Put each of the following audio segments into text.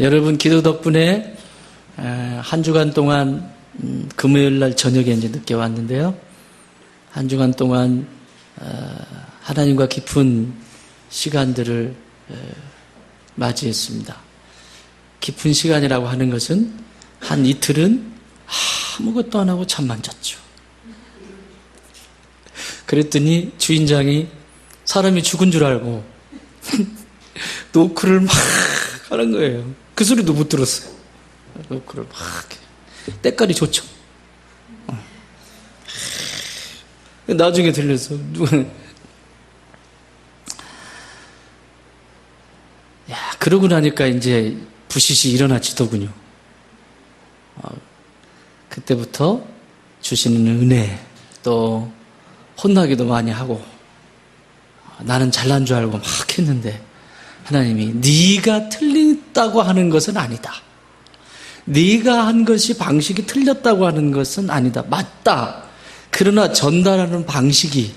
여러분 기도 덕분에 한 주간 동안 금요일 날 저녁에 이제 늦게 왔는데요. 한 주간 동안 하나님과 깊은 시간들을 맞이했습니다. 깊은 시간이라고 하는 것은 한 이틀은 아무것도 안 하고 잠만 잤죠. 그랬더니 주인장이 사람이 죽은 줄 알고 노크를 막 하는 거예요. 그 소리도 못 들었어요. 노크를 막 때깔이 좋죠. 나중에 들려서 그러고 나니까 이제 부시시 일어나지더군요. 그때부터 주시는 은혜, 또 혼나기도 많이 하고, 나는 잘난 줄 알고 막 했는데 하나님이 네가 틀렸다고 하는 것은 아니다. 네가 한 것이 방식이 틀렸다고 하는 것은 아니다. 맞다. 그러나 전달하는 방식이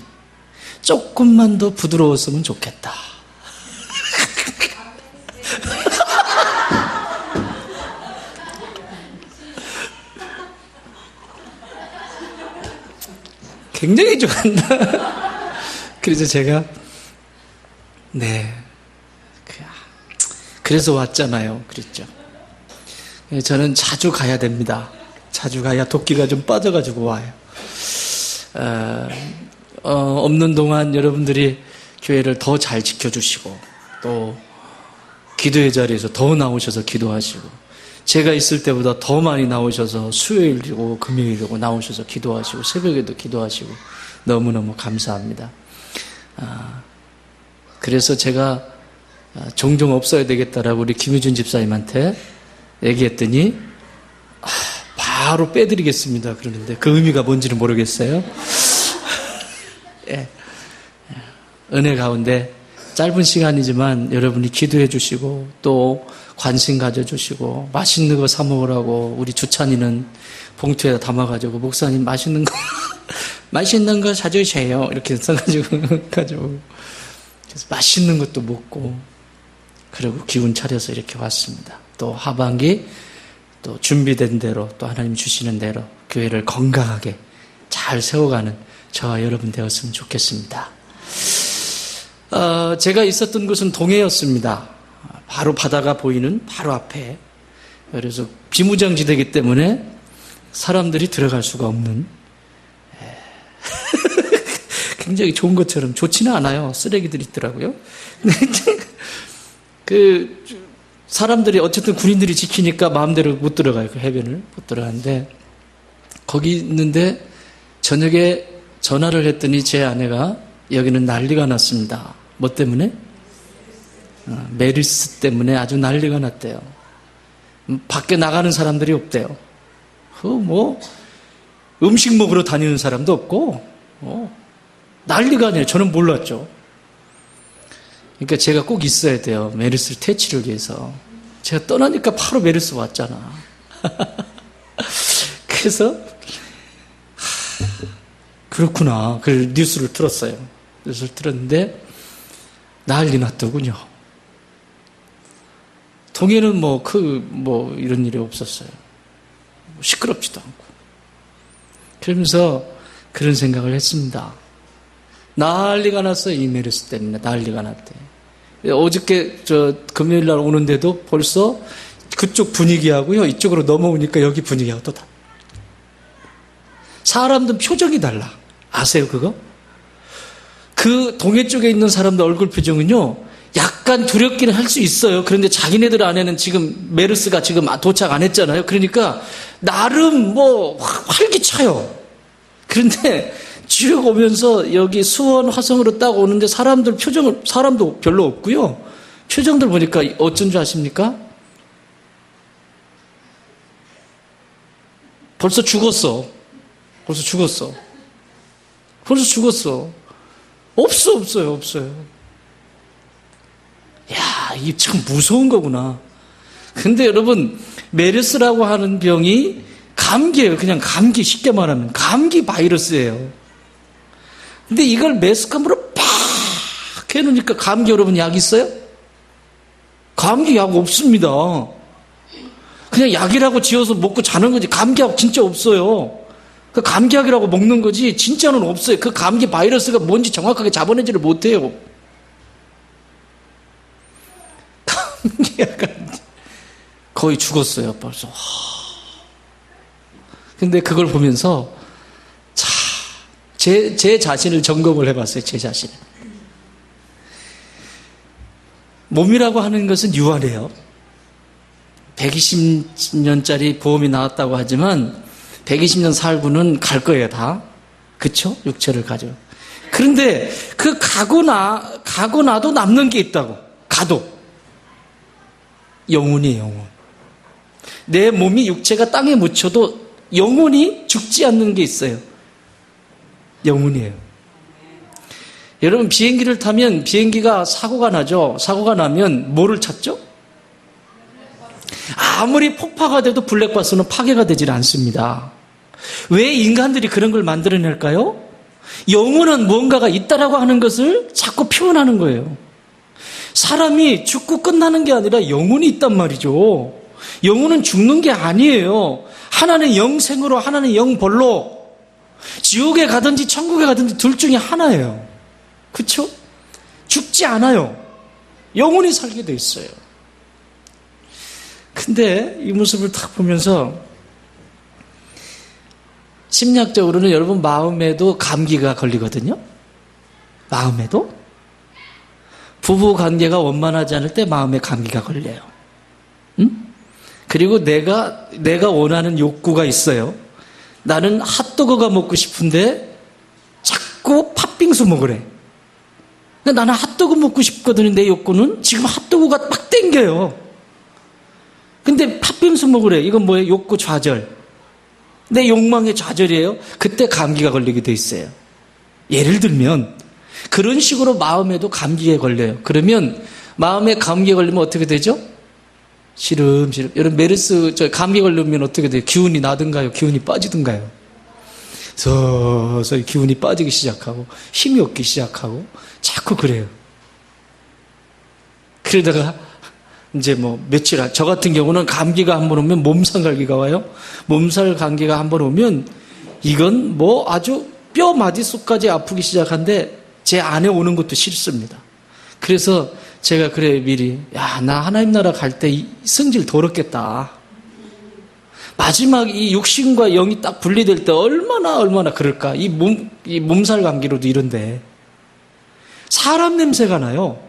조금만 더 부드러웠으면 좋겠다. 굉장히 좋아한다. 그래서 제가 그래서 왔잖아요. 그랬죠. 저는 자주 가야 됩니다. 자주 가야 도끼가 좀 빠져가지고 와요. 없는 동안 여러분들이 교회를 더 잘 지켜주시고 또 기도의 자리에서 더 나오셔서 기도하시고 제가 있을 때보다 더 많이 나오셔서 수요일이고 금요일이고 나오셔서 기도하시고 새벽에도 기도하시고 너무너무 감사합니다. 그래서 제가 종종 없어야 되겠다라고 우리 김유준 집사님한테 얘기했더니 바로 빼드리겠습니다 그러는데 그 의미가 뭔지는 모르겠어요. 은혜 가운데 짧은 시간이지만 여러분이 기도해 주시고 또 관심 가져주시고 맛있는 거 사 먹으라고 우리 주찬이는 봉투에 담아가지고 목사님 맛있는 거 사주세요 이렇게 써가지고 그래서 맛있는 것도 먹고 그리고 기운 차려서 이렇게 왔습니다. 또 하반기 또 준비된 대로 또 하나님 주시는 대로 교회를 건강하게 잘 세워가는 저와 여러분 되었으면 좋겠습니다. 제가 있었던 곳은 동해였습니다. 바로 바다가 보이는 바로 앞에. 그래서 비무장지대이기 때문에 사람들이 들어갈 수가 없는 굉장히 좋은 것처럼 좋지는 않아요. 쓰레기들이 있더라고요. 사람들이 어쨌든 군인들이 지키니까 마음대로 못 들어가요. 그 해변을 못 들어가는데 거기 있는데 저녁에 전화를 했더니 제 아내가 여기는 난리가 났습니다. 뭐 때문에? 메르스 때문에 아주 난리가 났대요. 밖에 나가는 사람들이 없대요. 음식 먹으러 다니는 사람도 없고 난리가 아니에요. 저는 몰랐죠. 그러니까 제가 꼭 있어야 돼요. 메르스를 퇴치를 위해서. 제가 떠나니까 바로 메르스 왔잖아. 그래서 그렇구나. 그 뉴스를 틀었어요. 뉴스를 틀었는데 난리 났더군요. 동해는 이런 일이 없었어요. 시끄럽지도 않고. 그러면서 그런 생각을 했습니다. 난리가 났어요. 이 메르스 때문에 난리가 났대. 어저께 금요일 날 오는데도 벌써 그쪽 분위기하고요. 이쪽으로 넘어오니까 여기 분위기하고 또 다. 사람들 표정이 달라. 아세요, 그거? 그 동해 쪽에 있는 사람들 얼굴 표정은요, 약간 두렵기는 할 수 있어요. 그런데 자기네들 안에는 지금 메르스가 지금 도착 안 했잖아요. 그러니까 나름 활기차요. 그런데 쭉 오면서 여기 수원 화성으로 딱 오는데 사람도 별로 없고요. 표정들 보니까 어쩐 줄 아십니까? 벌써 죽었어. 없어요. 야, 이게 참 무서운 거구나. 근데 여러분, 메르스라고 하는 병이 감기예요. 그냥 감기, 쉽게 말하면. 감기 바이러스예요. 근데 이걸 매스컴으로 팍 해놓으니까 감기 여러분 약 있어요? 감기 약 없습니다. 그냥 약이라고 지어서 먹고 자는 거지 감기약 진짜 없어요. 그 감기약이라고 먹는 거지 진짜는 없어요. 그 감기 바이러스가 뭔지 정확하게 잡아내지를 못해요. 감기약은 거의 죽었어요 벌써. 근데 그걸 보면서 제 자신을 점검을 해봤어요. 제 자신. 몸이라고 하는 것은 유한해요. 120년짜리 보험이 나왔다고 하지만 120년 살고는 갈 거예요 다. 그쵸? 육체를 가지고. 그런데 그 가고 나도 남는 게 있다고. 가도. 영혼이에요. 영혼. 내 몸이 육체가 땅에 묻혀도 영혼이 죽지 않는 게 있어요. 영혼이에요. 여러분 비행기를 타면 비행기가 사고가 나죠. 사고가 나면 뭐를 찾죠? 아무리 폭파가 돼도 블랙박스는 파괴가 되질 않습니다. 왜 인간들이 그런 걸 만들어낼까요? 영혼은 무언가가 있다라고 하는 것을 자꾸 표현하는 거예요. 사람이 죽고 끝나는 게 아니라 영혼이 있단 말이죠. 영혼은 죽는 게 아니에요. 하나는 영생으로 하나는 영벌로 지옥에 가든지 천국에 가든지 둘 중에 하나예요. 그렇죠? 죽지 않아요. 영혼이 살게 돼 있어요. 근데 이 모습을 딱 보면서 심리학적으로는 여러분 마음에도 감기가 걸리거든요. 마음에도 부부 관계가 원만하지 않을 때 마음에 감기가 걸려요. 응? 그리고 내가 원하는 욕구가 있어요. 나는 핫도그가 먹고 싶은데 자꾸 팥빙수 먹으래. 근데 나는 핫도그 먹고 싶거든요. 내 욕구는 지금 핫도그가 막 땡겨요. 근데 팥빙수 먹으래. 이건 뭐예요? 욕구 좌절. 내 욕망의 좌절이에요. 그때 감기가 걸리게 돼 있어요. 예를 들면 그런 식으로 마음에도 감기에 걸려요. 그러면 마음에 감기에 걸리면 어떻게 되죠? 시름시름. 여러분 메르스 감기 걸리면 어떻게 돼요? 기운이 나든가요? 기운이 빠지든가요? 서서히 기운이 빠지기 시작하고 힘이 없기 시작하고 자꾸 그래요. 그러다가 이제 뭐 며칠 저 같은 경우는 감기가 한번 오면 몸살 감기가 와요. 몸살 감기가 한번 오면 이건 뭐 아주 뼈 마디속까지 아프기 시작한데 제 안에 오는 것도 싫습니다. 그래서 제가 그래 미리 나 하나님 나라 갈 때 성질 더럽겠다. 마지막 이 육신과 영이 딱 분리될 때 얼마나 그럴까. 이 몸살 감기로도 이런데 사람 냄새가 나요.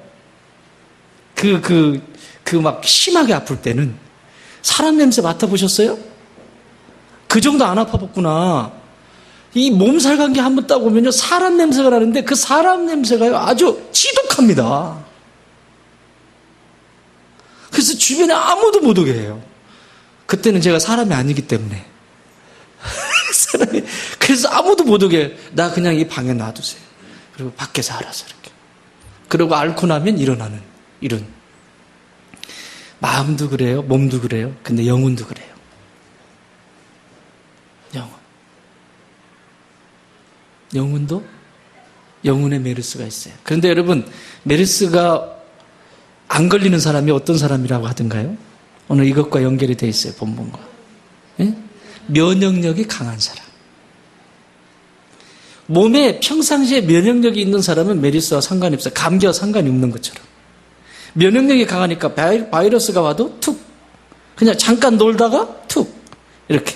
막 심하게 아플 때는 사람 냄새 맡아보셨어요? 그 정도 안 아파봤구나. 이 몸살 감기 한번 딱 오면요 사람 냄새가 나는데 그 사람 냄새가요 아주 지독합니다. 그래서 주변에 아무도 못 오게 해요. 그때는 제가 사람이 아니기 때문에 그래서 아무도 못 오게 해요. 나 그냥 이 방에 놔두세요. 그리고 밖에서 알아서 이렇게. 그리고 앓고 나면 일어나는 이런. 마음도 그래요. 몸도 그래요. 근데 영혼도 그래요. 영혼도 영혼의 메르스가 있어요. 그런데 여러분 메르스가 안 걸리는 사람이 어떤 사람이라고 하던가요? 오늘 이것과 연결이 되어 있어요. 본문과. 예? 면역력이 강한 사람. 몸에 평상시에 면역력이 있는 사람은 메르스와 상관이 없어요. 감기와 상관이 없는 것처럼. 면역력이 강하니까 바이러스가 와도 툭 그냥 잠깐 놀다가 툭 이렇게.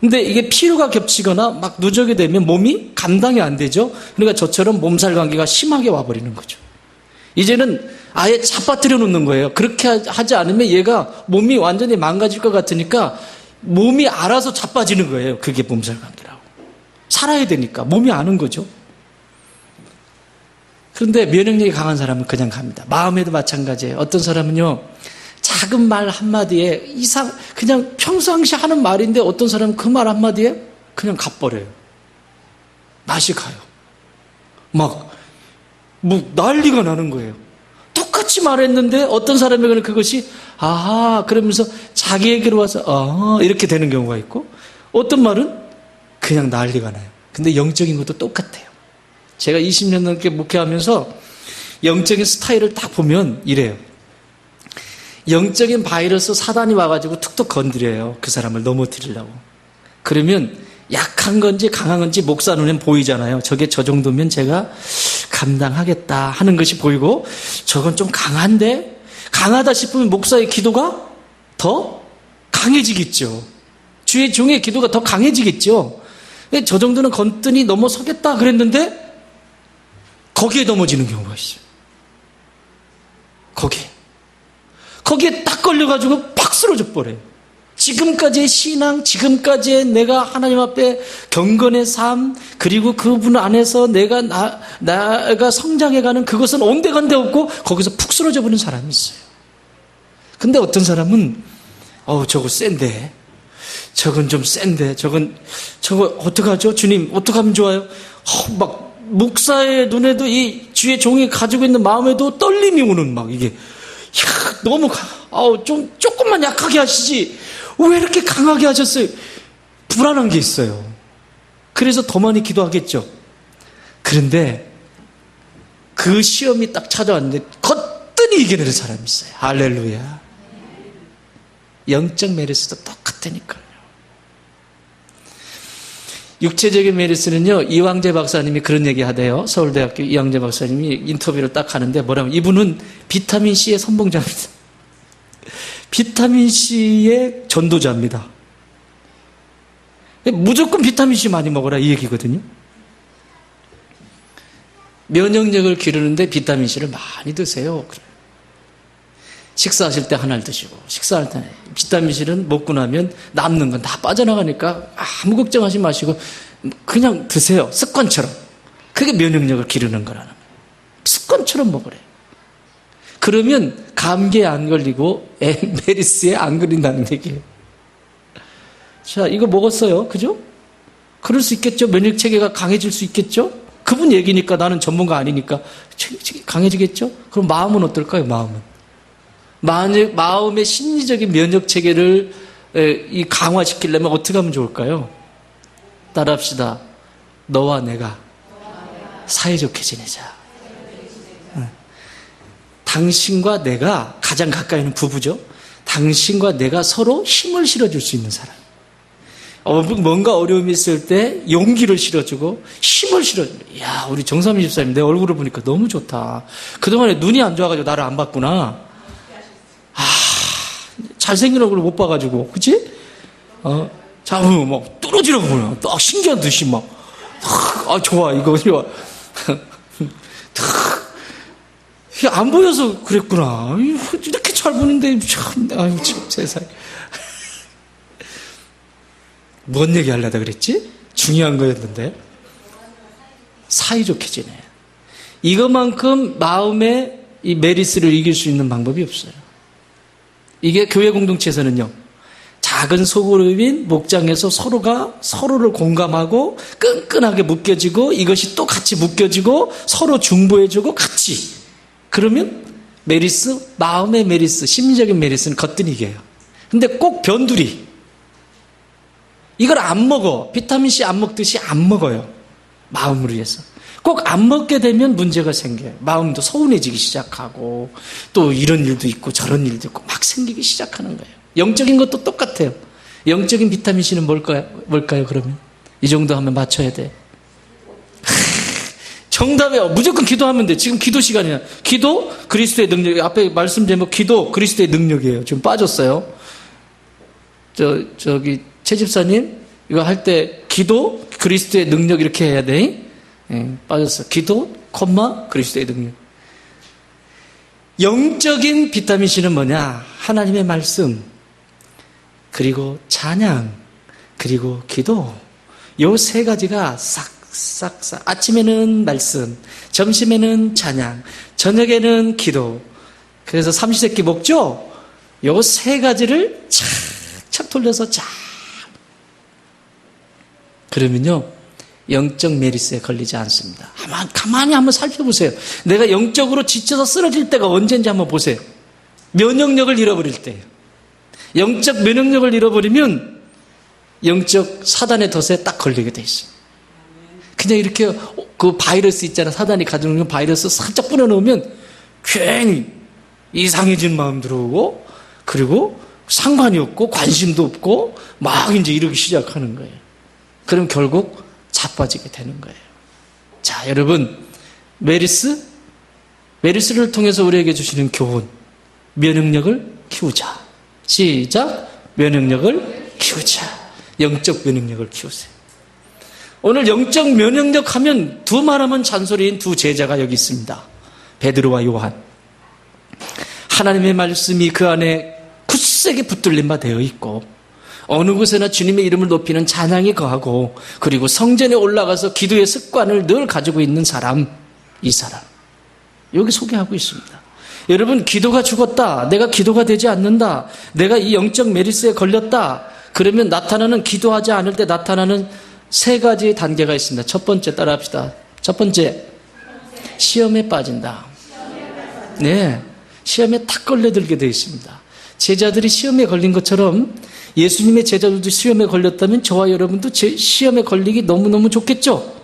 근데 이게 피로가 겹치거나 막 누적이 되면 몸이 감당이 안 되죠. 그러니까 저처럼 몸살 감기가 심하게 와버리는 거죠. 이제는 아예 잡아뜨려 놓는 거예요. 그렇게 하지 않으면 얘가 몸이 완전히 망가질 것 같으니까 몸이 알아서 자빠지는 거예요. 그게 몸살 감기라고. 살아야 되니까 몸이 아는 거죠. 그런데 면역력이 강한 사람은 그냥 갑니다. 마음에도 마찬가지예요. 어떤 사람은요 작은 말 한마디에 그냥 평상시 하는 말인데 어떤 사람은 그 말 한마디에 그냥 가버려요. 맛이 가요. 뭐 난리가 나는 거예요. 똑같이 말했는데 어떤 사람에게는 그것이 아하 그러면서 자기에게로 와서 이렇게 되는 경우가 있고 어떤 말은 그냥 난리가 나요. 근데 영적인 것도 똑같아요. 제가 20년 넘게 목회하면서 영적인 스타일을 딱 보면 이래요. 영적인 바이러스 사단이 와가지고 툭툭 건드려요. 그 사람을 넘어뜨리려고. 그러면 약한 건지 강한 건지 목사 눈엔 보이잖아요. 저게 저 정도면 제가 감당하겠다 하는 것이 보이고, 저건 좀 강한데? 강하다 싶으면 목사의 기도가 더 강해지겠죠. 주의 종의 기도가 더 강해지겠죠. 저 정도는 건드니 넘어서겠다 그랬는데 거기에 넘어지는 경우가 있어요. 거기에 딱 걸려가지고 팍 쓰러져 버려요. 지금까지의 신앙, 지금까지의 내가 하나님 앞에 경건의 삶, 그리고 그분 안에서 내가 성장해가는 그것은 온데간데 없고 거기서 푹 쓰러져 버린 사람이 있어요. 근데 어떤 사람은 저거 센데, 저건 좀 센데, 저거 어떡하죠? 주님, 어떡하면 좋아요? 막 목사의 눈에도 이 주의 종이 가지고 있는 마음에도 떨림이 오는 막 이게, 너무 조금만 약하게 하시지 왜 이렇게 강하게 하셨어요? 불안한 게 있어요. 그래서 더 많이 기도하겠죠. 그런데 그 시험이 딱 찾아왔는데 거뜬히 이겨내는 사람이 있어요. 할렐루야. 영적 메리스도 똑같다니까요. 육체적인 메리스는요, 이황재 박사님이 그런 얘기 하대요. 서울대학교 이황재 박사님이 인터뷰를 딱 하는데 뭐라면, 이분은 비타민C의 선봉자입니다. 비타민C의 전도자입니다. 무조건 비타민C 많이 먹어라 이 얘기거든요. 면역력을 기르는데 비타민C를 많이 드세요. 식사하실 때 하나를 드시고, 식사할 때 비타민C는 먹고 나면 남는 건 다 빠져나가니까 아무 걱정하지 마시고 그냥 드세요. 습관처럼. 그게 면역력을 기르는 거라는 거예요. 습관처럼 먹으래요. 그러면 감기에 안 걸리고 메리스에 안 걸린다는 얘기예요. 자, 이거 먹었어요. 그죠? 그럴 수 있겠죠. 면역 체계가 강해질 수 있겠죠. 그분 얘기니까, 나는 전문가 아니니까 강해지겠죠. 그럼 마음은 어떨까요? 마음의 심리적인 면역 체계를 강화시키려면 어떻게 하면 좋을까요? 따라합시다. 너와 내가 사이좋게 지내자. 당신과 내가, 가장 가까이 있는 부부죠. 당신과 내가 서로 힘을 실어줄 수 있는 사람. 뭔가 어려움이 있을 때 용기를 실어주고 힘을 실어주고. 야, 우리 정삼희 집사님 내 얼굴을 보니까 너무 좋다. 그동안에 눈이 안 좋아가지고 나를 안 봤구나. 잘생긴 얼굴을 못 봐가지고, 그치? 잡으면 막 뚫어지라고 보여. 딱 신기한 듯이 막, 좋아, 이거 좋아. 안 보여서 그랬구나. 이렇게 잘 보는데, 참, 참, 세상에. 뭔 얘기 하려다 그랬지? 중요한 거였는데. 사이좋게 지내. 이것만큼 마음의 이 메리스를 이길 수 있는 방법이 없어요. 이게 교회 공동체에서는요, 작은 소그룹인 목장에서 서로가 서로를 공감하고 끈끈하게 묶여지고, 이것이 또 같이 묶여지고 서로 중보해주고 같이. 그러면 메리스, 마음의 메리스, 심리적인 메리스는 거뜬히 이겨요. 근데 꼭 변두리. 이걸 안 먹어. 비타민C 안 먹듯이 안 먹어요. 마음을 위해서. 꼭 안 먹게 되면 문제가 생겨요. 마음도 서운해지기 시작하고, 또 이런 일도 있고 저런 일도 있고 막 생기기 시작하는 거예요. 영적인 것도 똑같아요. 영적인 비타민C는 뭘까요, 그러면? 이 정도 하면 맞춰야 돼. 정답이야. 무조건 기도하면 돼. 지금 기도 시간이야. 기도, 그리스도의 능력. 앞에 말씀 제목, 기도, 그리스도의 능력이에요. 지금 빠졌어요. 저기, 최 집사님, 이거 할 때, 기도, 그리스도의 능력 이렇게 해야 돼. 빠졌어. 기도, 그리스도의 능력. 영적인 비타민C는 뭐냐? 하나님의 말씀, 그리고 찬양, 그리고 기도. 요 세 가지가 싹. 아침에는 말씀, 점심에는 찬양, 저녁에는 기도. 그래서 삼시세끼 먹죠? 요 세 가지를 착착 돌려서 그러면요, 영적 메리스에 걸리지 않습니다. 가만히 한번 살펴보세요. 내가 영적으로 지쳐서 쓰러질 때가 언제인지 한번 보세요. 면역력을 잃어버릴 때예요. 영적 면역력을 잃어버리면 영적 사단의 덫에 딱 걸리게 돼 있어요. 그냥 이렇게 그 바이러스 있잖아. 사단이 가지고 있는 바이러스 살짝 뿌려놓으면 괜히 이상해진 마음 들어오고, 그리고 상관이 없고 관심도 없고 막 이제 이러기 시작하는 거예요. 그럼 결국 자빠지게 되는 거예요. 자, 여러분, 메리스를 통해서 우리에게 주시는 교훈, 면역력을 키우자. 시작. 면역력을 키우자. 영적 면역력을 키우세요. 오늘 영적 면역력 하면 두 말하면 잔소리인 두 제자가 여기 있습니다. 베드로와 요한. 하나님의 말씀이 그 안에 굳세게 붙들린 바 되어 있고 어느 곳에나 주님의 이름을 높이는 찬양이 거하고 그리고 성전에 올라가서 기도의 습관을 늘 가지고 있는 사람, 이 사람. 여기 소개하고 있습니다. 여러분, 기도가 죽었다. 내가 기도가 되지 않는다. 내가 이 영적 메리스에 걸렸다. 그러면 나타나는, 기도하지 않을 때 나타나는 세 가지 단계가 있습니다. 첫 번째, 따라합시다. 첫 번째, 시험에 빠진다. 네, 시험에 탁 걸려들게 되어 있습니다. 제자들이 시험에 걸린 것처럼 예수님의 제자들도 시험에 걸렸다면 저와 여러분도 시험에 걸리기 너무너무 좋겠죠?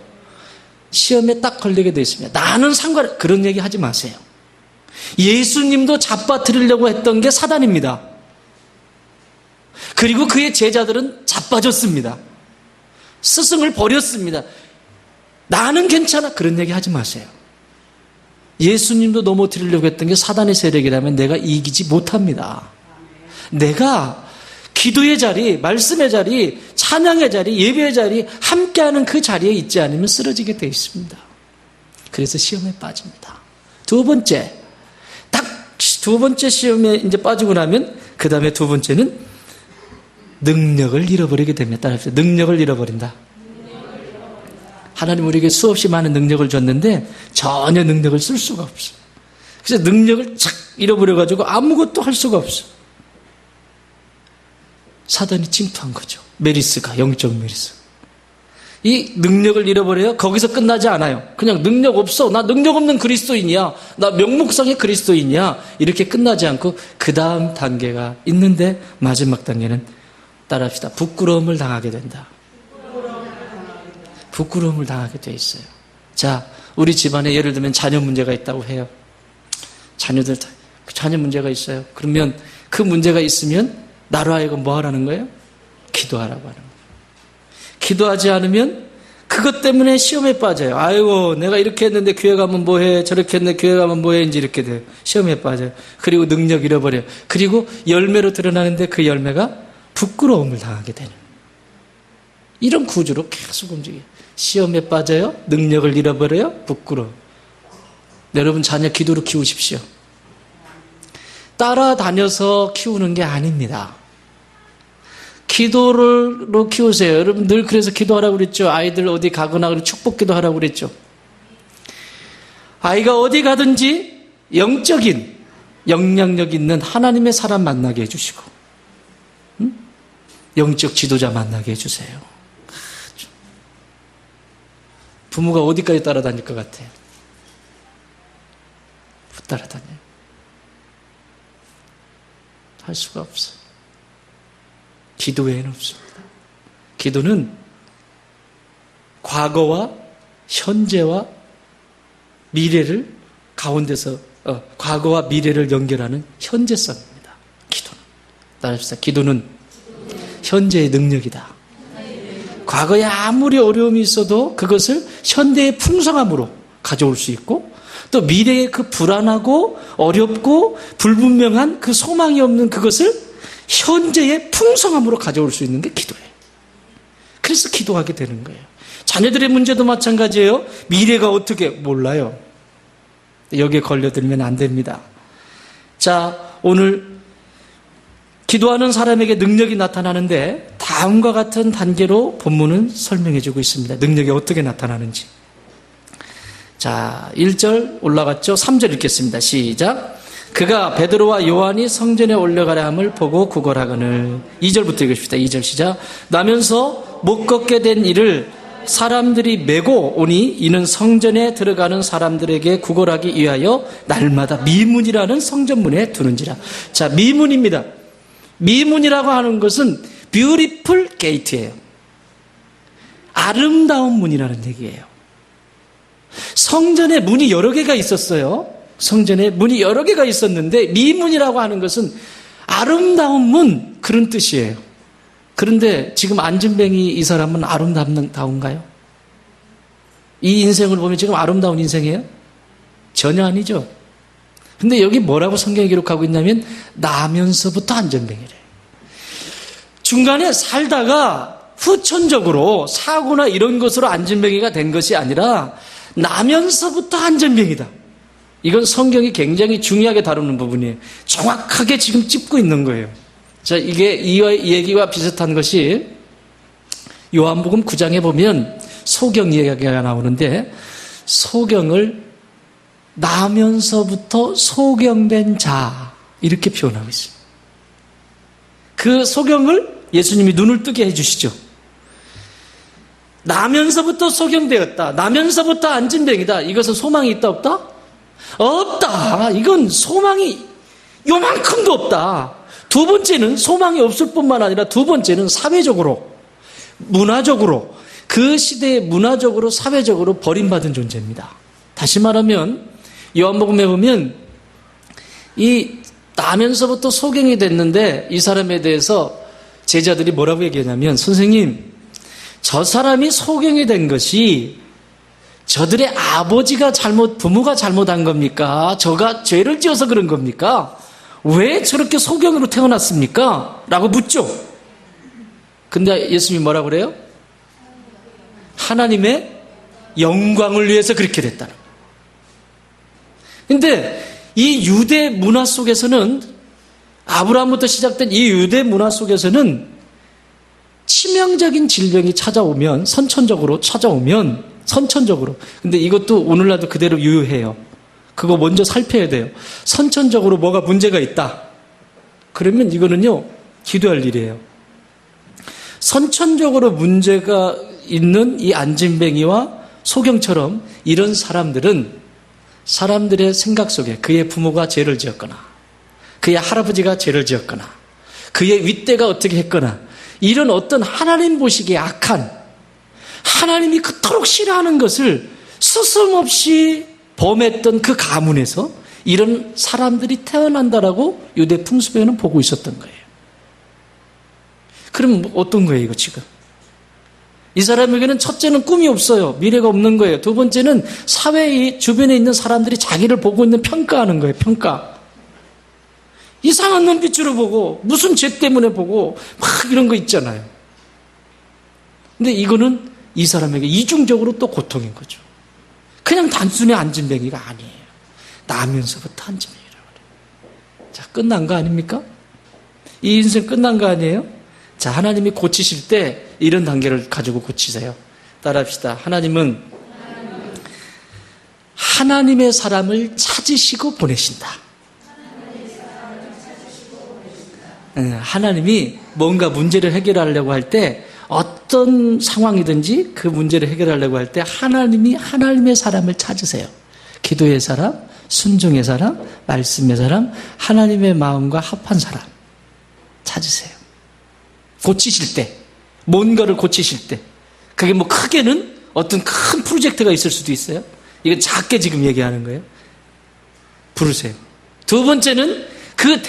시험에 딱 걸리게 되어 있습니다. 나는 그런 얘기 하지 마세요. 예수님도 잡아뜨리려고 했던 게 사단입니다. 그리고 그의 제자들은 자빠졌습니다. 스승을 버렸습니다. 나는 괜찮아. 그런 얘기 하지 마세요. 예수님도 넘어뜨리려고 했던 게 사단의 세력이라면 내가 이기지 못합니다. 내가 기도의 자리, 말씀의 자리, 찬양의 자리, 예배의 자리, 함께하는 그 자리에 있지 않으면 쓰러지게 되어 있습니다. 그래서 시험에 빠집니다. 두 번째, 딱 두 번째 시험에 이제 빠지고 나면 그 다음에 두 번째는 능력을 잃어버리게 됩니다. 따라합시다. 능력을 잃어버린다. 하나님 우리에게 수없이 많은 능력을 줬는데 전혀 능력을 쓸 수가 없어요. 그래서 능력을 착 잃어버려가지고 아무것도 할 수가 없어요. 사단이 침투한 거죠. 메리스가, 영적 메리스. 이 능력을 잃어버려요? 거기서 끝나지 않아요. 그냥 능력 없어. 나 능력 없는 그리스도인이야. 나 명목상의 그리스도인이야. 이렇게 끝나지 않고 그 다음 단계가 있는데 마지막 단계는 따라합시다. 부끄러움을 당하게 된다. 부끄러움을 당하게 돼 있어요. 자, 우리 집안에 예를 들면 자녀 문제가 있다고 해요. 자녀들 자녀 문제가 있어요. 그러면 그 문제가 있으면 나로 하여금 뭐 하라는 거예요? 기도하라고 하는 거예요. 기도하지 않으면 그것 때문에 시험에 빠져요. 아이고, 내가 이렇게 했는데 교회 가면 뭐해? 저렇게 했는데 교회 가면 뭐해? 이제 이렇게 돼요. 시험에 빠져요. 그리고 능력 잃어버려요. 그리고 열매로 드러나는데 그 열매가 부끄러움을 당하게 되는 이런 구조로 계속 움직여요. 시험에 빠져요. 능력을 잃어버려요. 부끄러워. 여러분 자녀 기도로 키우십시오. 따라다녀서 키우는 게 아닙니다. 기도로 키우세요. 여러분 늘 그래서 기도하라고 그랬죠. 아이들 어디 가거나 축복 기도하라고 그랬죠. 아이가 어디 가든지 영적인 영향력 있는 하나님의 사람 만나게 해주시고 영적 지도자 만나게 해주세요. 부모가 어디까지 따라다닐 것 같아요? 못 따라다녀요. 할 수가 없어요. 기도 외에는 없습니다. 기도는 과거와 현재와 미래를 가운데서 과거와 미래를 연결하는 현재성입니다. 기도는. 따라합시다. 기도는 현재의 능력이다. 과거에 아무리 어려움이 있어도 그것을 현대의 풍성함으로 가져올 수 있고 또 미래의 그 불안하고 어렵고 불분명한 그 소망이 없는 그것을 현재의 풍성함으로 가져올 수 있는 게 기도예요. 그래서 기도하게 되는 거예요. 자녀들의 문제도 마찬가지예요. 미래가 어떻게 몰라요. 여기에 걸려들면 안 됩니다. 자, 오늘 기도하는 사람에게 능력이 나타나는데 다음과 같은 단계로 본문은 설명해주고 있습니다. 능력이 어떻게 나타나는지. 자, 1절 올라갔죠? 3절 읽겠습니다. 시작. 그가 베드로와 요한이 성전에 올라가려 함을 보고 구걸하거늘. 2절부터 읽읍시다. 2절 시작. 나면서 못 걷게 된 이를 사람들이 메고 오니 이는 성전에 들어가는 사람들에게 구걸하기 위하여 날마다 미문이라는 성전문에 두는지라. 자, 미문입니다. 미문이라고 하는 것은 beautiful gate예요. 아름다운 문이라는 얘기예요. 성전에 문이 여러 개가 있었어요. 성전에 문이 여러 개가 있었는데 미문이라고 하는 것은 아름다움은 그런 뜻이에요. 그런데 지금 안진뱅이 이 사람은 아름다운가요? 이 인생을 보면 지금 아름다운 인생이에요? 전혀 아니죠. 근데 여기 뭐라고 성경이 기록하고 있냐면 나면서부터 안진뱅이래. 중간에 살다가 후천적으로 사고나 이런 것으로 안진뱅이가 된 것이 아니라 나면서부터 안진뱅이다. 이건 성경이 굉장히 중요하게 다루는 부분이에요. 정확하게 지금 짚고 있는 거예요. 자, 이게 이 얘기와 비슷한 것이 요한복음 9장에 보면 소경 이야기가 나오는데 소경을 나면서부터 소경된 자 이렇게 표현하고 있습니다. 그 소경을 예수님이 눈을 뜨게 해주시죠. 나면서부터 소경되었다. 나면서부터 안진뱅이다. 이것은 소망이 있다 없다? 없다. 이건 소망이 요만큼도 없다. 두 번째는 소망이 없을 뿐만 아니라 두 번째는 사회적으로, 문화적으로, 그 시대에 문화적으로, 사회적으로 버림받은 존재입니다. 다시 말하면 요한복음에 보면 이 나면서부터 소경이 됐는데 이 사람에 대해서 제자들이 뭐라고 얘기하냐면 선생님, 저 사람이 소경이 된 것이 저들의 아버지가 부모가 잘못한 겁니까? 저가 죄를 지어서 그런 겁니까? 왜 저렇게 소경으로 태어났습니까? 라고 묻죠. 근데 예수님이 뭐라고 그래요? 하나님의 영광을 위해서 그렇게 됐다는 거예요. 근데 이 유대 문화 속에서는 아브라함부터 시작된 이 유대 문화 속에서는 치명적인 질병이 찾아오면 선천적으로 근데 이것도 오늘날도 그대로 유효해요. 그거 먼저 살펴야 돼요. 선천적으로 뭐가 문제가 있다. 그러면 이거는요 기도할 일이에요. 선천적으로 문제가 있는 이 안진뱅이와 소경처럼 이런 사람들은 사람들의 생각 속에 그의 부모가 죄를 지었거나 그의 할아버지가 죄를 지었거나 그의 윗대가 어떻게 했거나 이런 어떤 하나님 보시기에 악한 하나님이 그토록 싫어하는 것을 스스럼없이 범했던 그 가문에서 이런 사람들이 태어난다라고 유대 풍습에는 보고 있었던 거예요. 그럼 어떤 거예요 이거 지금? 이 사람에게는 첫째는 꿈이 없어요. 미래가 없는 거예요. 두 번째는 사회의 주변에 있는 사람들이 자기를 보고 있는 평가하는 거예요. 평가. 이상한 눈빛으로 보고 무슨 죄 때문에 보고 막 이런 거 있잖아요. 근데 이거는 이 사람에게 이중적으로 또 고통인 거죠. 그냥 단순히 안진뱅이가 아니에요. 나면서부터 안진뱅이라고 그래요. 자, 끝난 거 아닙니까? 이 인생 끝난 거 아니에요? 자, 하나님이 고치실 때 이런 단계를 가지고 고치세요. 따라합시다. 하나님은 하나님의 사람을 찾으시고 보내신다. 하나님이 뭔가 문제를 해결하려고 할 때 어떤 상황이든지 그 문제를 해결하려고 할 때 하나님이 하나님의 사람을 찾으세요. 기도의 사람, 순종의 사람, 말씀의 사람, 하나님의 마음과 합한 사람 찾으세요. 고치실 때, 뭔가를 고치실 때 그게 뭐 크게는 어떤 큰 프로젝트가 있을 수도 있어요. 이건 작게 지금 얘기하는 거예요. 부르세요. 두 번째는 그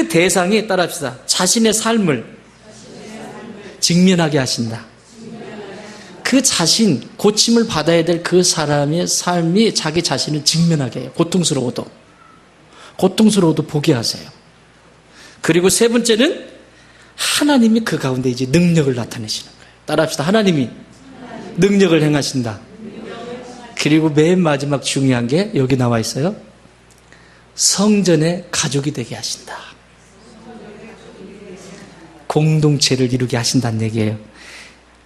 대상이 따라합시다. 자신의 삶을 직면하게 하신다. 그 자신, 고침을 받아야 될 그 사람의 삶이 자기 자신을 직면하게 해요. 고통스러워도 보게 하세요. 그리고 세 번째는 하나님이 그 가운데 이제 능력을 나타내시는 거예요. 따라합시다. 하나님이 능력을 행하신다. 그리고 맨 마지막 중요한 게 여기 나와 있어요. 성전의 가족이 되게 하신다. 공동체를 이루게 하신다는 얘기예요.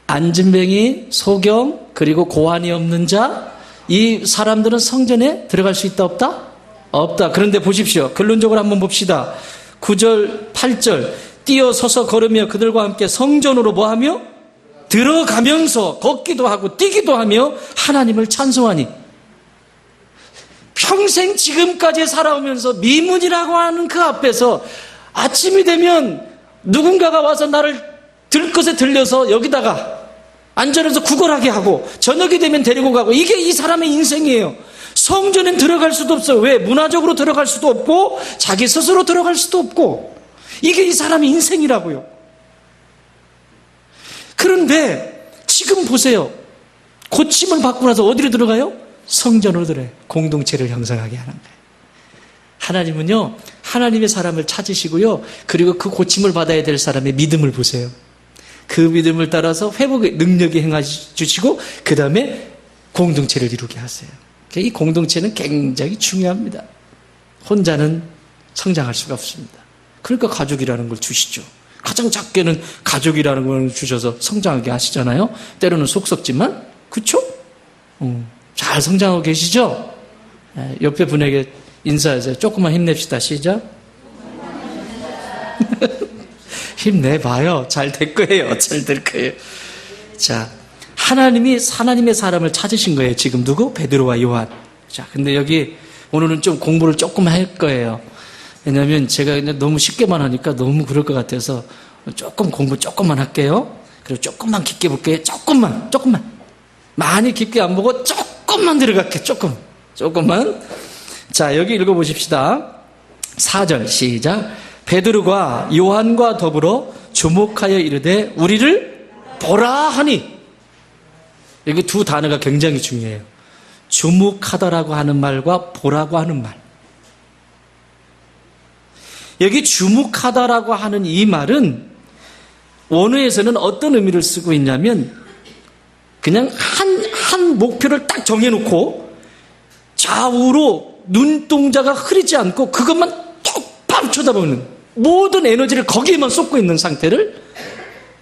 안진뱅이, 소경, 그리고 고환이 없는 자, 이 사람들은 성전에 들어갈 수 있다 없다? 없다. 그런데 보십시오. 결론적으로 한번 봅시다. 9절, 8절 뛰어서서 걸으며 그들과 함께 성전으로 뭐하며? 들어가면서 걷기도 하고 뛰기도 하며 하나님을 찬송하니 평생 지금까지 살아오면서 미문이라고 하는 그 앞에서 아침이 되면 누군가가 와서 나를 들것에 들려서 여기다가 안전해서 구걸하게 하고 저녁이 되면 데리고 가고 이게 이 사람의 인생이에요. 성전엔 들어갈 수도 없어요. 왜? 문화적으로 들어갈 수도 없고 자기 스스로 들어갈 수도 없고. 이게 이 사람의 인생이라고요. 그런데 지금 보세요. 고침을 받고 나서 어디로 들어가요? 성전으로 들어가요. 공동체를 형성하게 하는 거예요. 하나님은요, 하나님의 사람을 찾으시고요, 그리고 그 고침을 받아야 될 사람의 믿음을 보세요. 그 믿음을 따라서 회복의 능력이 행해주시고 그 다음에 공동체를 이루게 하세요. 이 공동체는 굉장히 중요합니다. 혼자는 성장할 수가 없습니다. 그러니까 가족이라는 걸 주시죠. 가장 작게는 가족이라는 걸 주셔서 성장하게 하시잖아요. 때로는 속 썩지만, 그쵸? 잘 성장하고 계시죠? 옆에 분에게 인사하세요. 조금만 힘냅시다. 시작. 힘내봐요. 잘 될 거예요. 잘 될 거예요. 자, 하나님의 사람을 찾으신 거예요. 지금 누구? 베드로와 요한. 자, 근데 여기 오늘은 좀 공부를 조금 할 거예요. 왜냐하면 제가 너무 쉽게만 하니까 너무 그럴 것 같아서 조금 공부 조금만 할게요. 그리고 조금만 깊게 볼게요. 조금만. 많이 깊게 안 보고 조금만 들어갈게요. 조금만. 자, 여기 읽어보십시다. 4절 시작. 베드로가 요한과 더불어 주목하여 이르되 우리를 보라 하니. 여기 두 단어가 굉장히 중요해요. 주목하다라고 하는 말과 보라고 하는 말. 여기 주목하다라고 하는 이 말은 원어에서는 어떤 의미를 쓰고 있냐면 그냥 한 목표를 딱 정해놓고 좌우로 눈동자가 흐리지 않고 그것만 똑바로 쳐다보는, 모든 에너지를 거기에만 쏟고 있는 상태를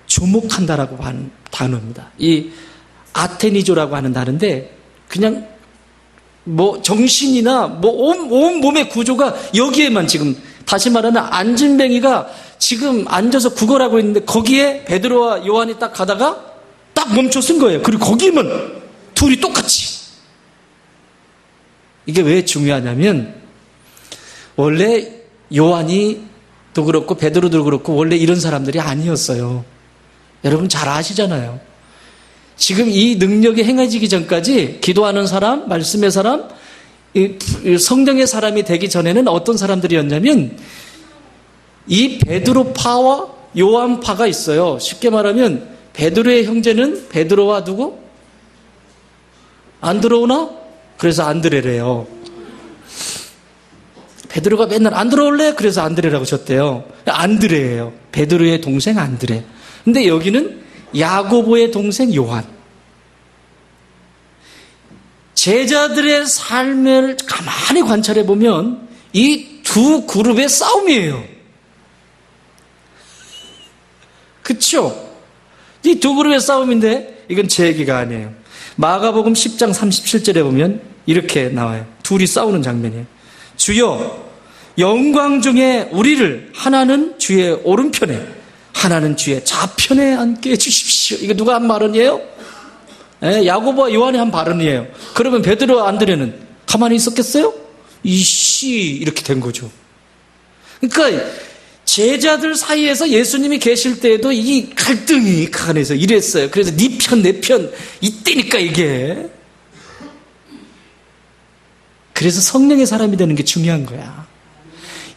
주목한다라고 하는 단어입니다. 이 아테니조라고 하는 단어인데 그냥 뭐 정신이나 뭐 온 몸의 구조가 여기에만, 지금 다시 말하면 안진뱅이가 지금 앉아서 구걸하고 있는데 거기에 베드로와 요한이 딱 가다가 딱 멈춰 쓴 거예요. 그리고 거기에만 둘이 똑같이. 이게 왜 중요하냐면 원래 요한이도 그렇고 베드로도 그렇고 원래 이런 사람들이 아니었어요. 여러분 잘 아시잖아요. 지금 이 능력이 행해지기 전까지 기도하는 사람, 말씀의 사람, 성령의 사람이 되기 전에는 어떤 사람들이었냐면 이 베드로파와 요한파가 있어요. 쉽게 말하면 베드로의 형제는 베드로와 누구? 안드로우나? 그래서 안드레래요. 베드로가 맨날 안 들어올래? 그래서 안드레라고 졌대요. 안드레예요. 베드로의 동생 안드레. 근데 여기는 야고보의 동생 요한. 제자들의 삶을 가만히 관찰해 보면 이 두 그룹의 싸움이에요. 그쵸? 이 두 그룹의 싸움인데 이건 제 얘기가 아니에요. 마가복음 10장 37절에 보면 이렇게 나와요. 둘이 싸우는 장면이에요. 주여, 영광 중에 우리를 하나는 주의 오른편에 하나는 주의 좌편에 앉게 해주십시오. 이거 누가 한 발언이에요? 야고보와 요한이 한 발언이에요. 그러면 베드로와 안드레는 가만히 있었겠어요? 이렇게 된 거죠. 그러니까 제자들 사이에서 예수님이 계실 때에도 이 갈등이 그 안에서 이랬어요. 그래서 네 편, 내 편, 이때니까 이게. 그래서 성령의 사람이 되는 게 중요한 거야.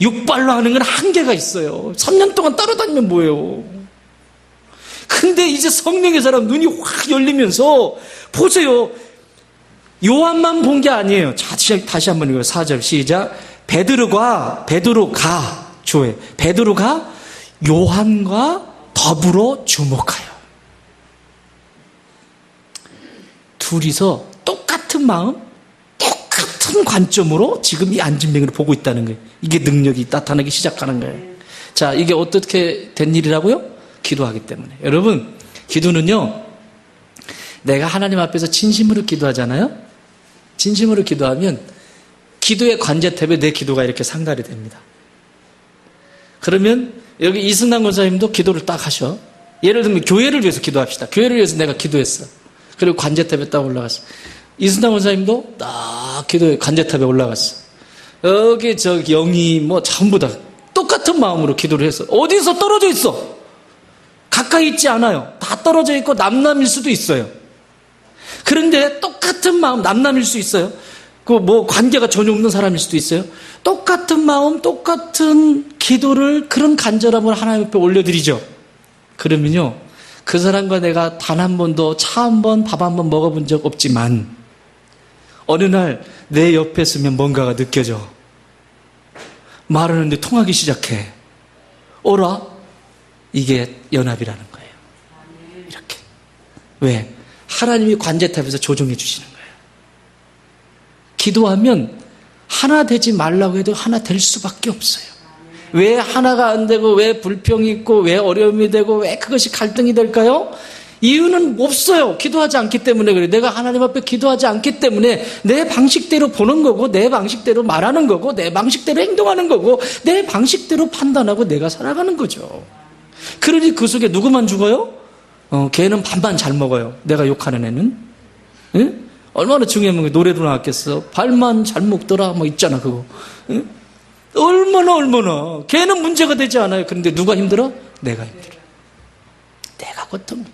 육발로 하는 건 한계가 있어요. 3년 동안 따라다니면 뭐예요? 근데 이제 성령의 사람 눈이 확 열리면서 보세요. 요한만 본 게 아니에요. 자, 다시 한번 읽어요. 4절 시작. 베드로가 요한과 더불어 주목하여. 둘이서 똑같은 마음, 똑같은 관점으로 지금 이 안진뱅이를 보고 있다는 거예요. 이게 능력이 나타나기 시작하는 거예요. 자, 이게 어떻게 된 일이라고요? 기도하기 때문에. 여러분, 기도는요, 내가 하나님 앞에서 진심으로 기도하잖아요? 진심으로 기도하면 기도의 관제탑에 내 기도가 이렇게 상달이 됩니다. 그러면 여기 이승남 권사님도 기도를 딱 하셔. 예를 들면 교회를 위해서 기도합시다. 교회를 위해서 내가 기도했어. 그리고 관제탑에 딱 올라갔어. 이승남 권사님도 딱 기도해 관제탑에 올라갔어. 여기 영이 뭐 전부 다 똑같은 마음으로 기도를 했어. 어디서 떨어져 있어? 가까이 있지 않아요. 다 떨어져 있고 남남일 수도 있어요. 그런데 똑같은 마음, 남남일 수 있어요. 그 뭐 관계가 전혀 없는 사람일 수도 있어요. 똑같은 마음, 똑같은 기도를 그런 간절함을 하나님 앞에 올려드리죠. 그러면요, 그 사람과 내가 단 한 번도 차 한 번, 밥 한 번 먹어본 적 없지만 어느 날 내 옆에 있으면 뭔가가 느껴져. 말하는데 통하기 시작해. 어라? 이게 연합이라는 거예요. 이렇게. 왜? 하나님이 관제탑에서 조정해 주시는 거예요. 기도하면 하나 되지 말라고 해도 하나 될 수밖에 없어요. 왜 하나가 안 되고, 왜 불평이 있고, 왜 어려움이 되고, 왜 그것이 갈등이 될까요? 이유는 없어요. 기도하지 않기 때문에 그래요. 내가 하나님 앞에 기도하지 않기 때문에 내 방식대로 보는 거고, 내 방식대로 말하는 거고, 내 방식대로 행동하는 거고, 내 방식대로 판단하고 내가 살아가는 거죠. 그러니 그 속에 누구만 죽어요? 걔는 밥만 잘 먹어요. 내가 욕하는 애는. 응? 얼마나 중요한 노래도 나왔겠어. 발만 잘 먹더라 뭐 있잖아 그거. 응? 얼마나 걔는 문제가 되지 않아요. 그런데 누가 힘들어? 내가 힘들어요. 내가 고통.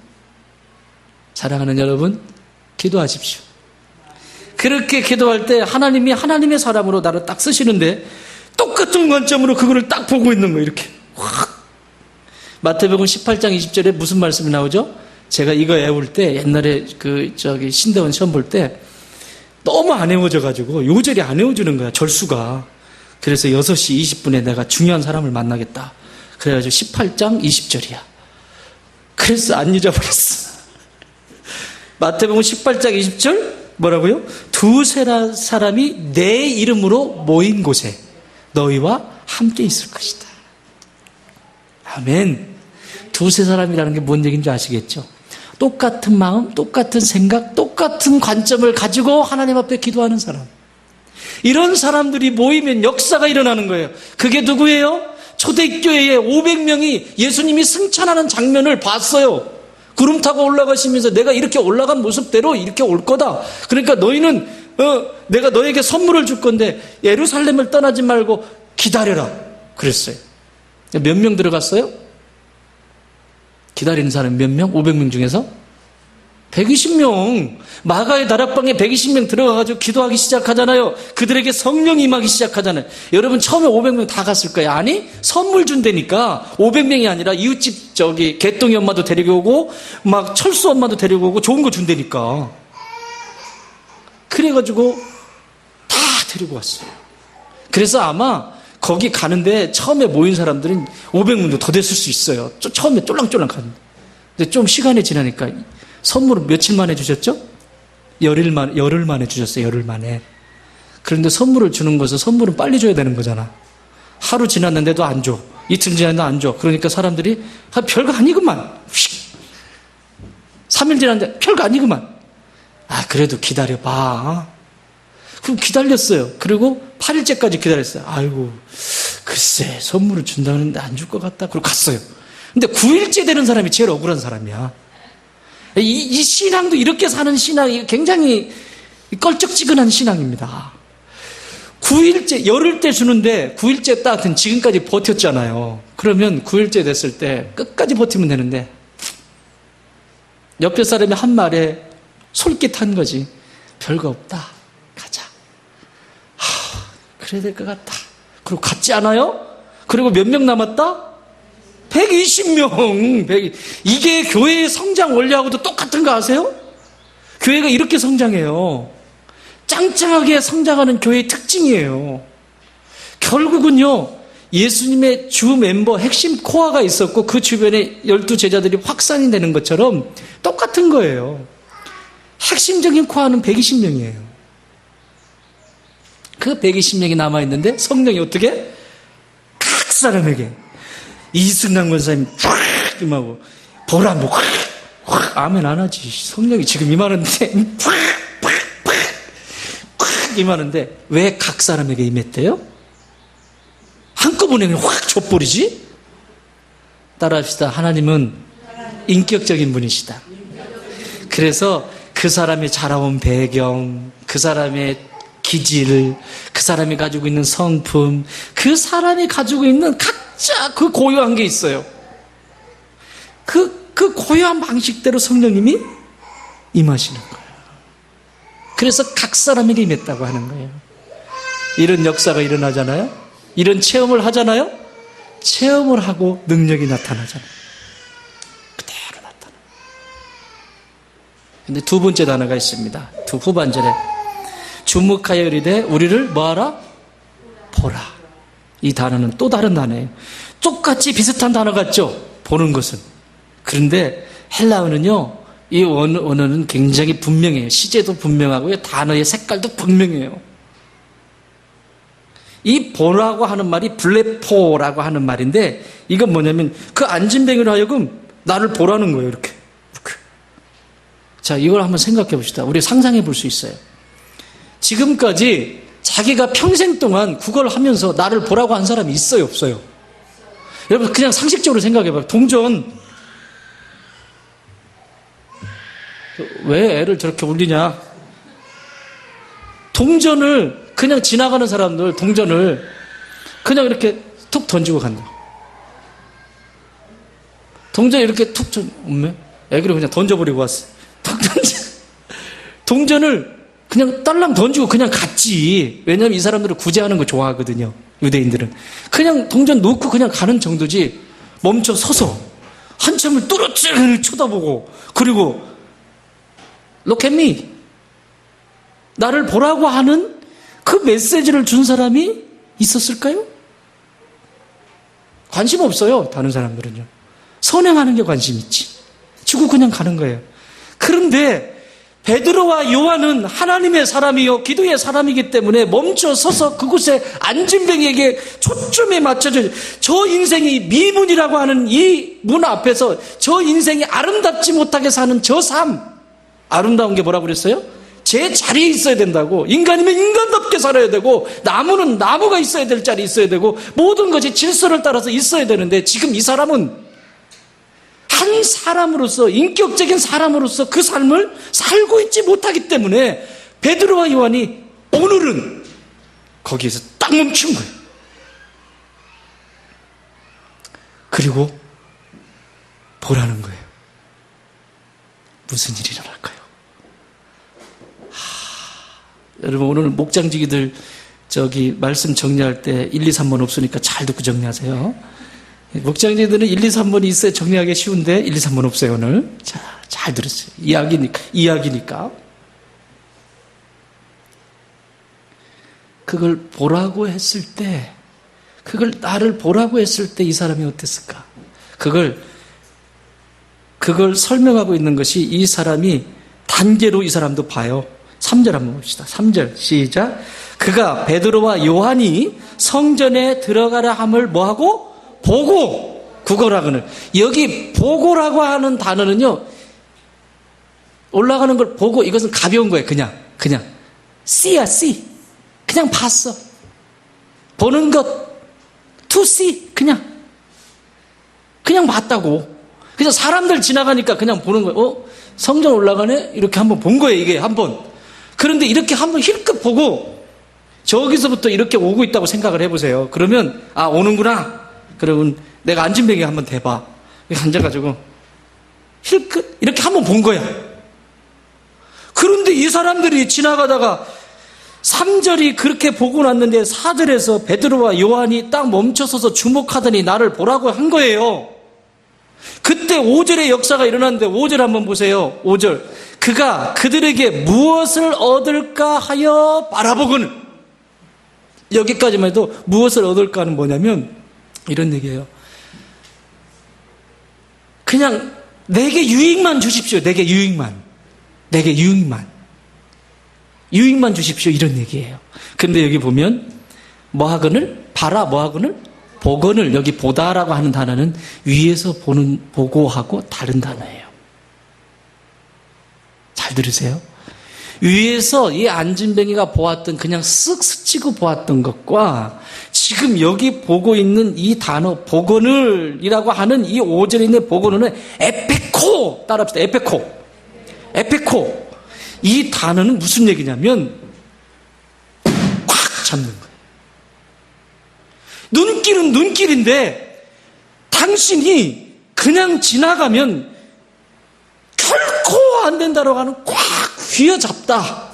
사랑하는 여러분, 기도하십시오. 그렇게 기도할 때 하나님이 하나님의 사람으로 나를 딱 쓰시는데 똑같은 관점으로 그거를 딱 보고 있는 거예요. 이렇게 확. 마태복음 18장 20절에 무슨 말씀이 나오죠? 제가 이거 외울 때 옛날에 신대원 시험 볼 때 너무 안 외워져가지고 요절이 안 외워지는 거야, 절수가. 그래서 6시 20분에 내가 중요한 사람을 만나겠다. 그래가지고 18장 20절이야. 그래서 안 잊어버렸어. 마태복음 18장 20절 뭐라고요? 두세 사람이 내 이름으로 모인 곳에 너희와 함께 있을 것이다. 아멘. 두세 사람이라는 게 뭔 얘기인지 아시겠죠? 똑같은 마음, 똑같은 생각, 똑같은 관점을 가지고 하나님 앞에 기도하는 사람. 이런 사람들이 모이면 역사가 일어나는 거예요. 그게 누구예요? 초대교회에 500명이 예수님이 승천하는 장면을 봤어요. 구름 타고 올라가시면서 내가 이렇게 올라간 모습대로 이렇게 올 거다. 그러니까 너희는 내가 너에게 선물을 줄 건데 예루살렘을 떠나지 말고 기다려라. 그랬어요. 몇 명 들어갔어요? 기다리는 사람 몇 명? 500명 중에서? 120명. 마가의 다락방에 120명 들어가가지고 기도하기 시작하잖아요. 그들에게 성령이 임하기 시작하잖아요. 여러분 처음에 500명 다 갔을 거예요. 아니, 선물 준다니까 500명이 아니라 이웃집 개똥이 엄마도 데리고 오고 막 철수 엄마도 데리고 오고 좋은 거 준다니까. 그래가지고 다 데리고 왔어요. 그래서 아마 거기 가는데 처음에 모인 사람들은 500명도 더 됐을 수 있어요. 처음에 쫄랑쫄랑 가는데. 근데 좀 시간이 지나니까 선물은 며칠 만에 주셨죠? 열흘 만에 주셨어요. 열흘 만에. 그런데 선물을 주는 것은 선물은 빨리 줘야 되는 거잖아. 하루 지났는데도 안 줘. 이틀 지났는데도 안 줘. 그러니까 사람들이 별거 아니구만. 3일 지났는데 별거 아니구만. 그래도 기다려봐. 그럼 기다렸어요. 그리고 8일째까지 기다렸어요. 아이고, 글쎄, 선물을 준다는데 안 줄 것 같다. 그리고 갔어요. 근데 9일째 되는 사람이 제일 억울한 사람이야. 이 신앙도 이렇게 사는 신앙이 굉장히 껄쩍지근한 신앙입니다. 9일째, 열흘 때 주는데 9일째 딱 지금까지 버텼잖아요. 그러면 9일째 됐을 때 끝까지 버티면 되는데 옆에 사람이 한 말에 솔깃한 거지. 별거 없다. 가자. 그래야 될 것 같다. 그리고 갔지 않아요? 그리고 몇 명 남았다? 120명. 이게 교회의 성장 원리하고도 똑같은 거 아세요? 교회가 이렇게 성장해요. 짱짱하게 성장하는 교회의 특징이에요. 결국은요, 예수님의 주 멤버 핵심 코어가 있었고 그 주변에 12제자들이 확산이 되는 것처럼 똑같은 거예요. 핵심적인 코어는 120명이에요. 그 120명이 남아있는데 성령이 어떻게? 각 사람에게 이승남 권사님 쫙 임하고 보라보 확 아멘 안 하지. 성령이 지금 임하는데 팍팍팍 임하는데 왜 각 사람에게 임했대요? 한꺼번에 확 줘버리지? 따라합시다. 하나님은 인격적인 분이시다. 그래서 그 사람이 자라온 배경, 그 사람의 기질, 그 사람이 가지고 있는 성품, 그 사람이 가지고 있는 각자 그 고유한 게 있어요. 그 고유한 방식대로 성령님이 임하시는 거예요. 그래서 각 사람에게 임했다고 하는 거예요. 이런 역사가 일어나잖아요. 이런 체험을 하잖아요. 체험을 하고 능력이 나타나잖아요. 그대로 나타나요. 근데 두 번째 단어가 있습니다. 두 후반절에 주목하여 이르되 우리를 뭐하라? 보라. 이 단어는 또 다른 단어예요. 똑같이 비슷한 단어 같죠? 보는 것은. 그런데 헬라어는요, 이 언어는 굉장히 분명해요. 시제도 분명하고요. 단어의 색깔도 분명해요. 이 보라고 하는 말이 블레포라고 하는 말인데, 이건 뭐냐면 그 안진뱅이로 하여금 나를 보라는 거예요. 이렇게. 자, 이걸 한번 생각해 봅시다. 우리 상상해 볼 수 있어요. 지금까지 자기가 평생 동안 그걸 하면서 나를 보라고 한 사람이 있어요, 없어요? 여러분 그냥 상식적으로 생각해 봐요. 동전 왜 애를 저렇게 울리냐? 동전을 그냥 지나가는 사람들 동전을 그냥 이렇게 툭 던지고 간다. 동전 이렇게 툭 없네? 애기를 그냥 던져버리고 왔어. 동전을 그냥 딸랑 던지고 그냥 갔지. 왜냐하면 이 사람들은 구제하는 거 좋아하거든요. 유대인들은. 그냥 동전 놓고 그냥 가는 정도지. 멈춰 서서 한참을 뚜렷이 쳐다보고, 그리고 Look at me. 나를 보라고 하는 그 메시지를 준 사람이 있었을까요? 관심 없어요. 다른 사람들은요. 선행하는 게 관심 있지. 주고 그냥 가는 거예요. 그런데 베드로와 요한은 하나님의 사람이요 기도의 사람이기 때문에 멈춰 서서 그곳에 안진뱅이에게 초점에 맞춰져, 저 인생이 미문이라고 하는 이 문 앞에서 저 인생이 아름답지 못하게 사는 저 삶, 아름다운 게 뭐라고 그랬어요? 제 자리에 있어야 된다고. 인간이면 인간답게 살아야 되고, 나무는 나무가 있어야 될 자리에 있어야 되고, 모든 것이 질서를 따라서 있어야 되는데, 지금 이 사람은 한 사람으로서, 인격적인 사람으로서 그 삶을 살고 있지 못하기 때문에 베드로와 요한이 오늘은 거기에서 딱 멈춘 거예요. 그리고 보라는 거예요. 무슨 일이 일어날까요? 여러분 오늘 목장지기들 말씀 정리할 때 1, 2, 3번 없으니까 잘 듣고 정리하세요. 목장지들은 1, 2, 3번이 있어야 정리하기 쉬운데 1, 2, 3번 없어요 오늘. 자, 잘 들으세요. 이야기니까. 그걸 보라고 했을 때, 그걸 나를 보라고 했을 때 이 사람이 어땠을까? 그걸 설명하고 있는 것이 이 사람이 단계로 이 사람도 봐요. 3절 한번 봅시다. 3절 시작. 그가 베드로와 요한이 성전에 들어가라 함을 뭐하고? 보고. 국어라고는 여기 보고라고 하는 단어는요, 올라가는 걸 보고, 이것은 가벼운 거예요. 그냥 see야 see. 그냥 봤어. 보는 것 to see. 그냥 봤다고. 그냥 사람들 지나가니까 그냥 보는 거예요. 성전 올라가네? 이렇게 한번 본 거예요. 이게 한번. 그런데 이렇게 한번 힐끗 보고 저기서부터 이렇게 오고 있다고 생각을 해보세요. 그러면 오는구나. 그러면 내가 안진뱅이 한번 대봐. 앉아가지고 힐끗 이렇게 한번 본 거야. 그런데 이 사람들이 지나가다가 3절이 그렇게 보고 났는데 4절에서 베드로와 요한이 딱 멈춰서서 주목하더니 나를 보라고 한 거예요. 그때 5절의 역사가 일어났는데 5절 한번 보세요. 5절. 그가 그들에게 무엇을 얻을까 하여 바라보거늘. 여기까지만 해도 무엇을 얻을까는 뭐냐면 이런 얘기예요. 그냥 내게 유익만 주십시오. 내게 유익만 주십시오. 이런 얘기예요. 근데 여기 보면 뭐하거늘? 봐라 뭐하거늘? 보거늘. 여기 보다라고 하는 단어는 위에서 보고하고 다른 단어예요. 잘 들으세요. 위에서 이 안진뱅이가 보았던 그냥 쓱 스치고 보았던 것과 지금 여기 보고 있는 이 단어 보거늘이라고 하는 이 5절에 있는 보거늘은 에페코. 따라합시다. 에페코. 이 단어는 무슨 얘기냐면 꽉 잡는 거예요. 눈길은 눈길인데 당신이 그냥 지나가면 결코 안 된다라고 하는 꽉 휘어잡다.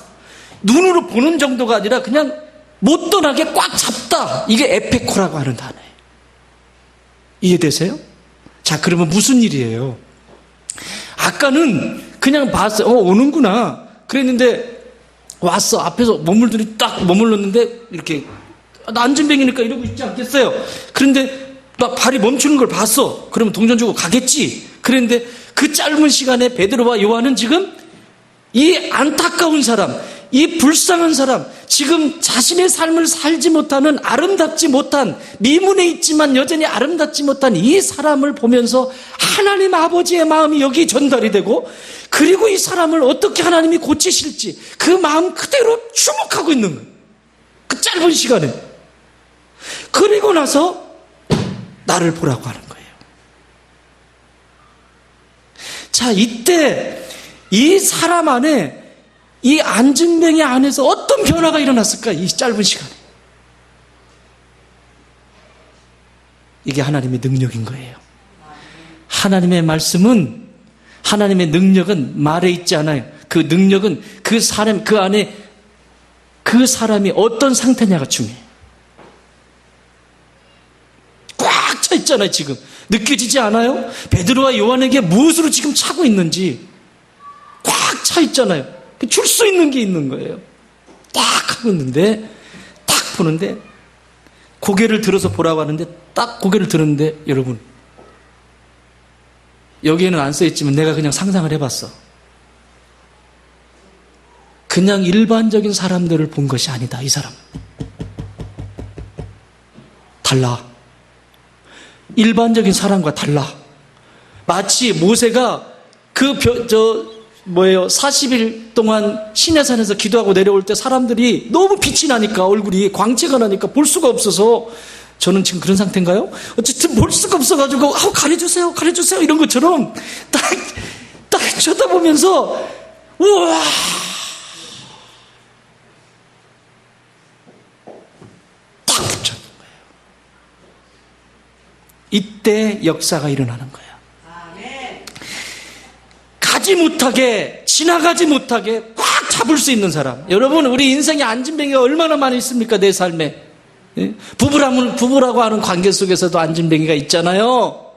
눈으로 보는 정도가 아니라 그냥 못 떠나게 꽉 잡다. 이게 에페코라고 하는 단어예요. 이해되세요? 자, 그러면 무슨 일이에요? 아까는 그냥 봤어요. 오는구나. 그랬는데 왔어. 앞에서 머물더니 딱 머물렀는데 이렇게 안진뱅이니까 이러고 있지 않겠어요? 그런데 막 발이 멈추는 걸 봤어. 그러면 동전 주고 가겠지. 그런데 그 짧은 시간에 베드로와 요한은 지금 이 안타까운 사람, 이 불쌍한 사람, 지금 자신의 삶을 살지 못하는 아름답지 못한, 미문에 있지만 여전히 아름답지 못한 이 사람을 보면서 하나님 아버지의 마음이 여기 전달이 되고, 그리고 이 사람을 어떻게 하나님이 고치실지 그 마음 그대로 주목하고 있는 거예요. 그 짧은 시간에. 그리고 나서 나를 보라고 하는 거예요. 자, 이때 이 사람 안에, 이 안진뱅이 안에서 어떤 변화가 일어났을까? 이 짧은 시간에. 이게 하나님의 능력인 거예요. 하나님의 말씀은, 하나님의 능력은 말에 있지 않아요. 그 능력은 그 사람, 그 안에 그 사람이 어떤 상태냐가 중요해요. 꽉 차 있잖아요, 지금. 느껴지지 않아요? 베드로와 요한에게 무엇으로 지금 차고 있는지 꽉 차 있잖아요. 줄 수 있는 게 있는 거예요. 딱 하고 있는데, 딱 보는데, 고개를 들어서 보라고 하는데, 딱 고개를 들었는데, 여러분, 여기에는 안 써있지만 내가 그냥 상상을 해봤어. 그냥 일반적인 사람들을 본 것이 아니다, 이 사람. 달라. 일반적인 사람과 달라. 마치 모세가 40일 동안 시내산에서 기도하고 내려올 때 사람들이 너무 빛이 나니까, 얼굴이 광채가 나니까 볼 수가 없어서, 저는 지금 그런 상태인가요? 어쨌든 볼 수가 없어가지고 가려주세요 이런 것처럼 딱 쳐다보면서 우와, 딱 붙잡는 거예요. 이때 역사가 일어나는 거예요. 가지 못하게, 지나가지 못하게 꽉 잡을 수 있는 사람. 여러분, 우리 인생에 안진뱅이가 얼마나 많이 있습니까? 내 삶에. 부부라고 하는 관계 속에서도 안진뱅이가 있잖아요.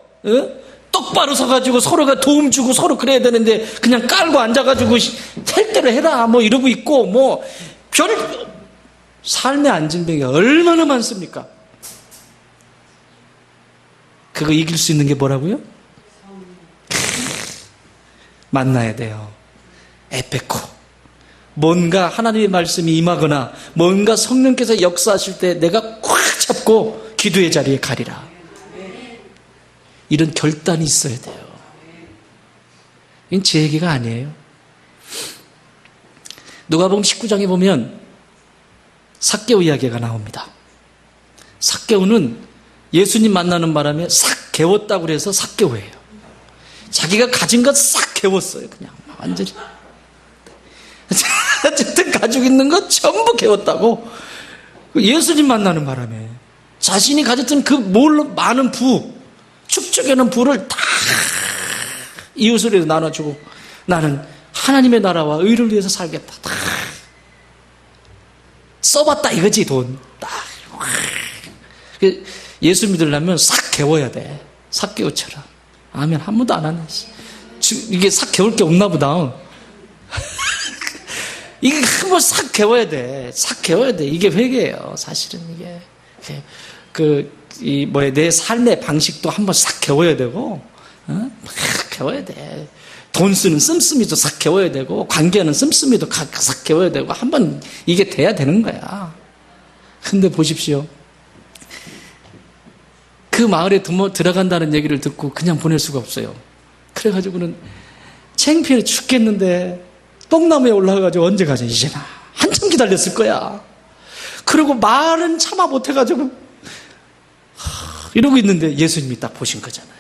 똑바로 서가지고 서로가 도움 주고 서로 그래야 되는데 그냥 깔고 앉아가지고 할 대로 해라 뭐 이러고 있고, 삶의 안진뱅이가 얼마나 많습니까? 그거 이길 수 있는 게 뭐라고요? 만나야 돼요. 에페코. 뭔가 하나님의 말씀이 임하거나 뭔가 성령께서 역사하실 때 내가 꽉 잡고 기도의 자리에 가리라. 이런 결단이 있어야 돼요. 이건 제 얘기가 아니에요. 누가복음 19장에 보면 삭개오 이야기가 나옵니다. 삭개오는 예수님 만나는 바람에 싹 개웠다고 그래서 삭개오예요. 자기가 가진 것 싹 개웠어요. 그냥 완전히. 어쨌든 가지고 있는 것 전부 개웠다고. 예수님 만나는 바람에 자신이 가졌던 그 많은 축적해놓은 부를 다 이웃으로 나눠주고, 나는 하나님의 나라와 의를 위해서 살겠다. 다 써봤다 이거지, 돈. 딱. 예수 믿으려면 싹 개워야 돼. 싹 개워쳐라. 아멘. 한 번도 안 하네. 이게 싹 개울 게 없나 보다. 이게 한번 싹 개워야 돼. 싹 개워야 돼. 이게 회개예요. 사실은 이게. 내 삶의 방식도 한번 싹 개워야 되고, 막 개워야 돼. 돈 쓰는 씀씀이도 싹 개워야 되고, 관계하는 씀씀이도 싹 개워야 되고, 한번 이게 돼야 되는 거야. 근데 보십시오. 그 마을에 들어간다는 얘기를 듣고 그냥 보낼 수가 없어요. 그래가지고는 창피해 죽겠는데, 똥나무에 올라가가지고 언제 가자, 이제나. 한참 기다렸을 거야. 그리고 말은 참아 못해가지고, 이러고 있는데 예수님이 딱 보신 거잖아요.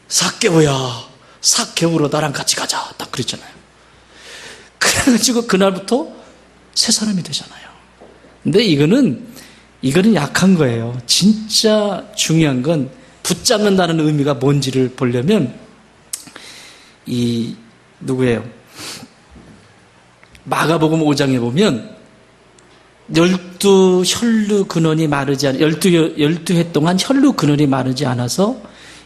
삭개오야, 삭개오로 나랑 같이 가자. 딱 그랬잖아요. 그래가지고 그날부터 새 사람이 되잖아요. 근데 이거는 약한 거예요. 진짜 중요한 건 붙잡는다는 의미가 뭔지를 보려면, 누구예요? 마가복음 5장에 보면 12 근원이 마르지 않아 12회 동안 혈루 근원이 마르지 않아서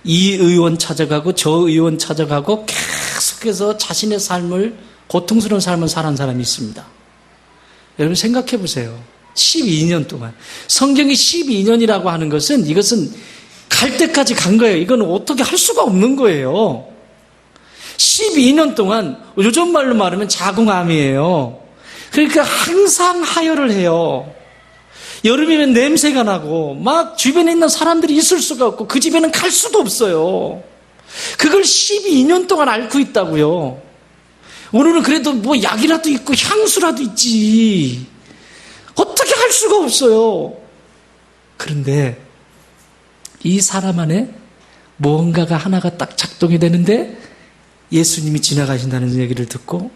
이 의원 찾아가고 저 의원 찾아가고 계속해서 자신의 삶을 고통스러운 삶을 살아온 사람이 있습니다. 여러분 생각해 보세요. 12년 동안 성경이 12년이라고 하는 것은 이것은 갈 때까지 간 거예요. 이건 어떻게 할 수가 없는 거예요. 12년 동안 요즘 말로 말하면 자궁암이에요. 그러니까 항상 하혈을 해요. 여름이면 냄새가 나고 막 주변에 있는 사람들이 있을 수가 없고 그 집에는 갈 수도 없어요. 그걸 12년 동안 앓고 있다고요. 오늘은 그래도 뭐 약이라도 있고 향수라도 있지. 어떻게 할 수가 없어요. 그런데 이 사람 안에 무언가가 하나가 딱 작동이 되는데 예수님이 지나가신다는 얘기를 듣고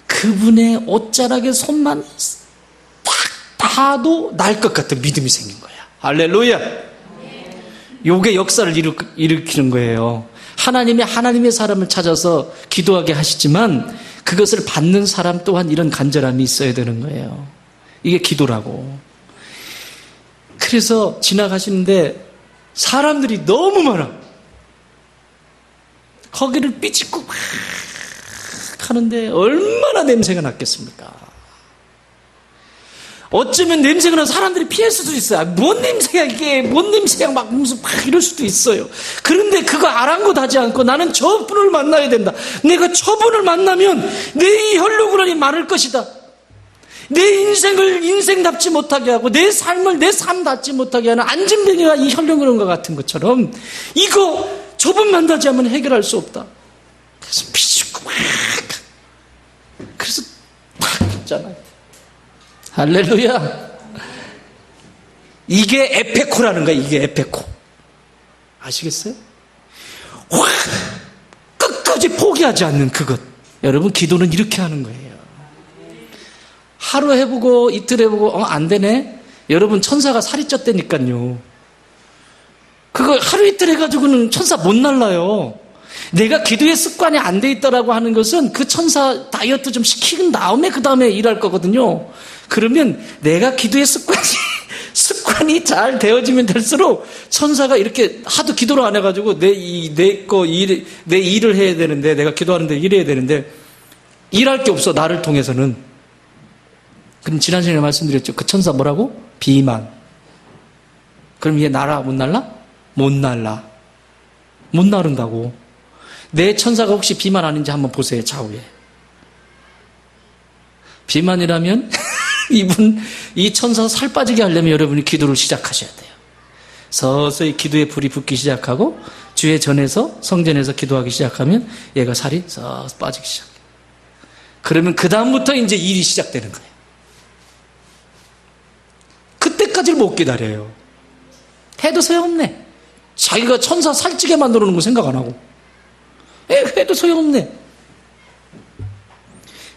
그분의 옷자락에 손만 딱 닿아도 날 것 같은 믿음이 생긴 거야. 할렐루야. 요게 역사를 일으키는 거예요. 하나님이 하나님의 사람을 찾아서 기도하게 하시지만 그것을 받는 사람 또한 이런 간절함이 있어야 되는 거예요. 이게 기도라고. 그래서 지나가시는데 사람들이 너무 많아. 거기를 삐짓고 막 하는데 얼마나 냄새가 났겠습니까? 어쩌면 냄새가 나서 사람들이 피할 수도 있어요. 뭔 냄새야 이게, 뭔 냄새야 막 무슨 막 이럴 수도 있어요. 그런데 그거 아랑곳하지 않고 나는 저분을 만나야 된다. 내가 저분을 만나면 내 이 혈루근원이 마를 것이다. 내 인생을 인생답지 못하게 하고 내 삶을 내 삶답지 못하게 하는 안진뱅이가 이 혈루근원과 같은 것처럼 이거 저분 만나지 않으면 해결할 수 없다. 그래서 비집고 막 그래서 팍 있잖아요. 할렐루야. 이게 에페코라는 거야. 이게 에페코. 아시겠어요? 확 끝까지 포기하지 않는 그것. 여러분 기도는 이렇게 하는 거예요. 하루 해보고 이틀 해보고 안 되네. 여러분 천사가 살이 쪘다니까요. 그거 하루 이틀 해가지고는 천사 못 날라요. 내가 기도의 습관이 안 돼 있다라고 하는 것은 그 천사 다이어트 좀 시킨 다음에 그 다음에 일할 거거든요. 그러면 내가 기도의 습관이 잘 되어지면 될수록 천사가 이렇게 하도 기도를 안 해가지고 내 일을 해야 되는데 내가 기도하는데 일해야 되는데 일할 게 없어. 나를 통해서는. 그럼 지난 시간에 말씀드렸죠. 그 천사 뭐라고? 비만. 그럼 얘 날아? 못 날라? 못 날라. 못 나른다고. 내 천사가 혹시 비만 아닌지 한번 보세요. 좌우에. 비만이라면 이 천사 살 빠지게 하려면 여러분이 기도를 시작하셔야 돼요. 서서히 기도의 불이 붙기 시작하고 주에 전에서 성전에서 기도하기 시작하면 얘가 살이 서서 빠지기 시작해요. 그러면 그 다음부터 이제 일이 시작되는 거예요. 그때까지를 못 기다려요. 해도 소용없네. 자기가 천사 살찌게 만들어 놓은 거 생각 안 하고. 해도 소용없네.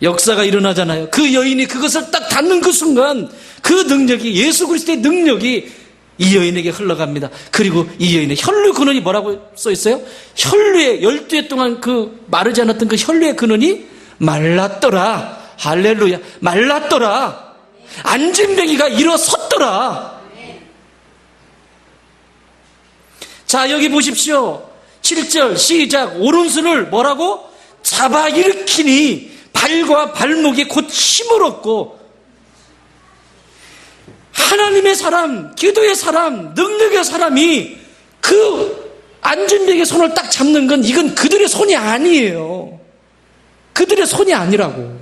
역사가 일어나잖아요. 그 여인이 그것을 딱 닿는 그 순간 그 능력이 예수 그리스도의 능력이 이 여인에게 흘러갑니다. 그리고 이 여인의 혈루 근원이 뭐라고 써 있어요? 혈루에 12회 동안 그 마르지 않았던 그 혈루의 근원이 말랐더라. 할렐루야. 말랐더라. 안진뱅이가 일어섰더라. 자, 여기 보십시오. 7절 시작. 오른손을 뭐라고? 잡아 일으키니 발과 발목이 곧 힘을 얻고. 하나님의 사람, 기도의 사람, 능력의 사람이 그 안진뱅이의 손을 딱 잡는 건 이건 그들의 손이 아니에요. 그들의 손이 아니라고.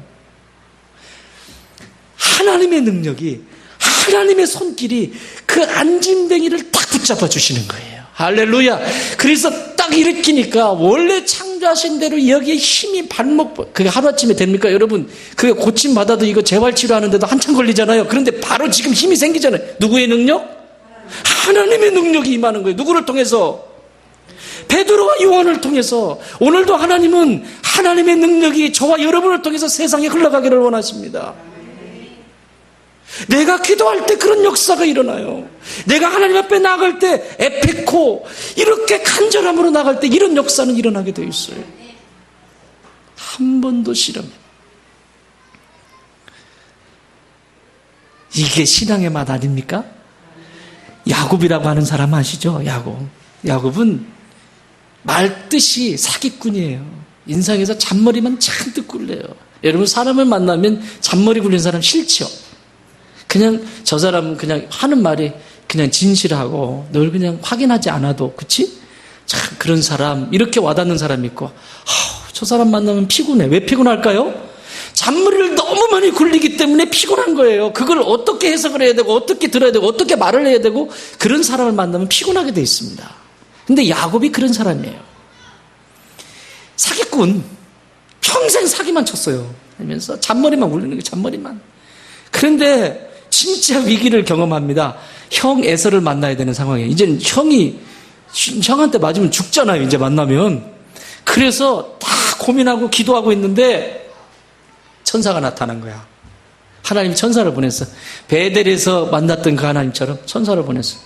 하나님의 능력이, 하나님의 손길이 그 안진뱅이를 딱 붙잡아 주시는 거예요. 할렐루야. 그래서 딱 일으키니까 원래 창조하신 대로 여기에 힘이 발목, 그게 하루아침에 됩니까? 여러분, 그게 고침받아도 이거 재활치료하는데도 한참 걸리잖아요. 그런데 바로 지금 힘이 생기잖아요. 누구의 능력? 하나님의 능력이 임하는 거예요. 누구를 통해서? 베드로와 요한을 통해서. 오늘도 하나님은 하나님의 능력이 저와 여러분을 통해서 세상에 흘러가기를 원하십니다. 내가 기도할 때 그런 역사가 일어나요. 내가 하나님 앞에 나갈 때 에페코, 이렇게 간절함으로 나갈 때 이런 역사는 일어나게 되어 있어요. 한 번도 실험. 이게 신앙의 맛 아닙니까? 야곱이라고 하는 사람 아시죠? 야곱은 말뜻이 사기꾼이에요. 인상에서 잔머리만 잔뜩 굴려요. 여러분, 사람을 만나면 잔머리 굴린 사람 싫죠? 그냥 저 사람은 그냥 하는 말이 그냥 진실하고 늘 그냥 확인하지 않아도, 그치? 참 그런 사람, 이렇게 와닿는 사람이 있고, 저 사람 만나면 피곤해. 왜 피곤할까요? 잔머리를 너무 많이 굴리기 때문에 피곤한 거예요. 그걸 어떻게 해석을 해야 되고, 어떻게 들어야 되고, 어떻게 말을 해야 되고, 그런 사람을 만나면 피곤하게 돼 있습니다. 근데 야곱이 그런 사람이에요. 사기꾼. 평생 사기만 쳤어요. 하면서 잔머리만 굴리는 거예요. 잔머리만. 그런데 진짜 위기를 경험합니다. 형 에서를 만나야 되는 상황이에요. 이제는 형한테 맞으면 죽잖아요. 이제 만나면. 그래서 다 고민하고 기도하고 있는데 천사가 나타난 거야. 하나님이 천사를 보냈어. 베델에서 만났던 그 하나님처럼 천사를 보냈어.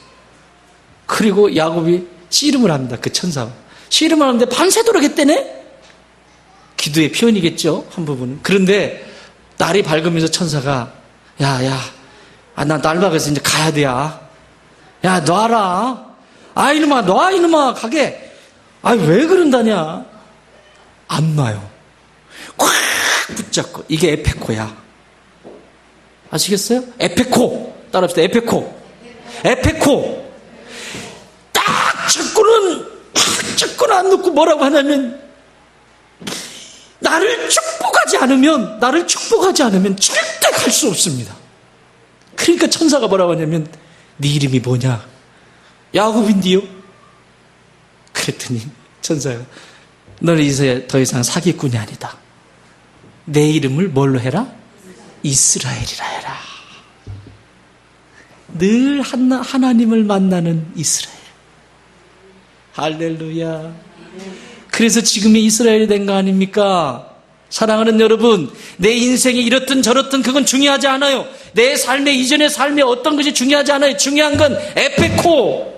그리고 야곱이 씨름을 합니다. 그 천사와. 씨름을 하는데 밤새도록 했대네? 기도의 표현이겠죠. 한 부분은. 그런데 날이 밝으면서 천사가 나 날 박아서 이제 가야 돼. 야, 놔라. 이놈아, 놔, 이놈아, 가게. 왜 그런다냐. 안 놔요. 꽉 붙잡고. 이게 에페코야. 아시겠어요? 에페코. 따라합시다. 에페코. 딱 잡고는 안 놓고 뭐라고 하냐면, 나를 축복하지 않으면 절대 갈 수 없습니다. 그러니까 천사가 뭐라고 하냐면, 네 이름이 뭐냐? 야곱인데요? 그랬더니 천사가, 너는 이제 더 이상 사기꾼이 아니다. 내 이름을 뭘로 해라? 이스라엘이라 해라. 늘 하나님을 만나는 이스라엘. 할렐루야. 그래서 지금이 이스라엘이 된 거 아닙니까? 사랑하는 여러분, 내 인생이 이렇든 저렇든 그건 중요하지 않아요. 내 삶의 이전의 삶에 어떤 것이 중요하지 않아요. 중요한 건 에페코.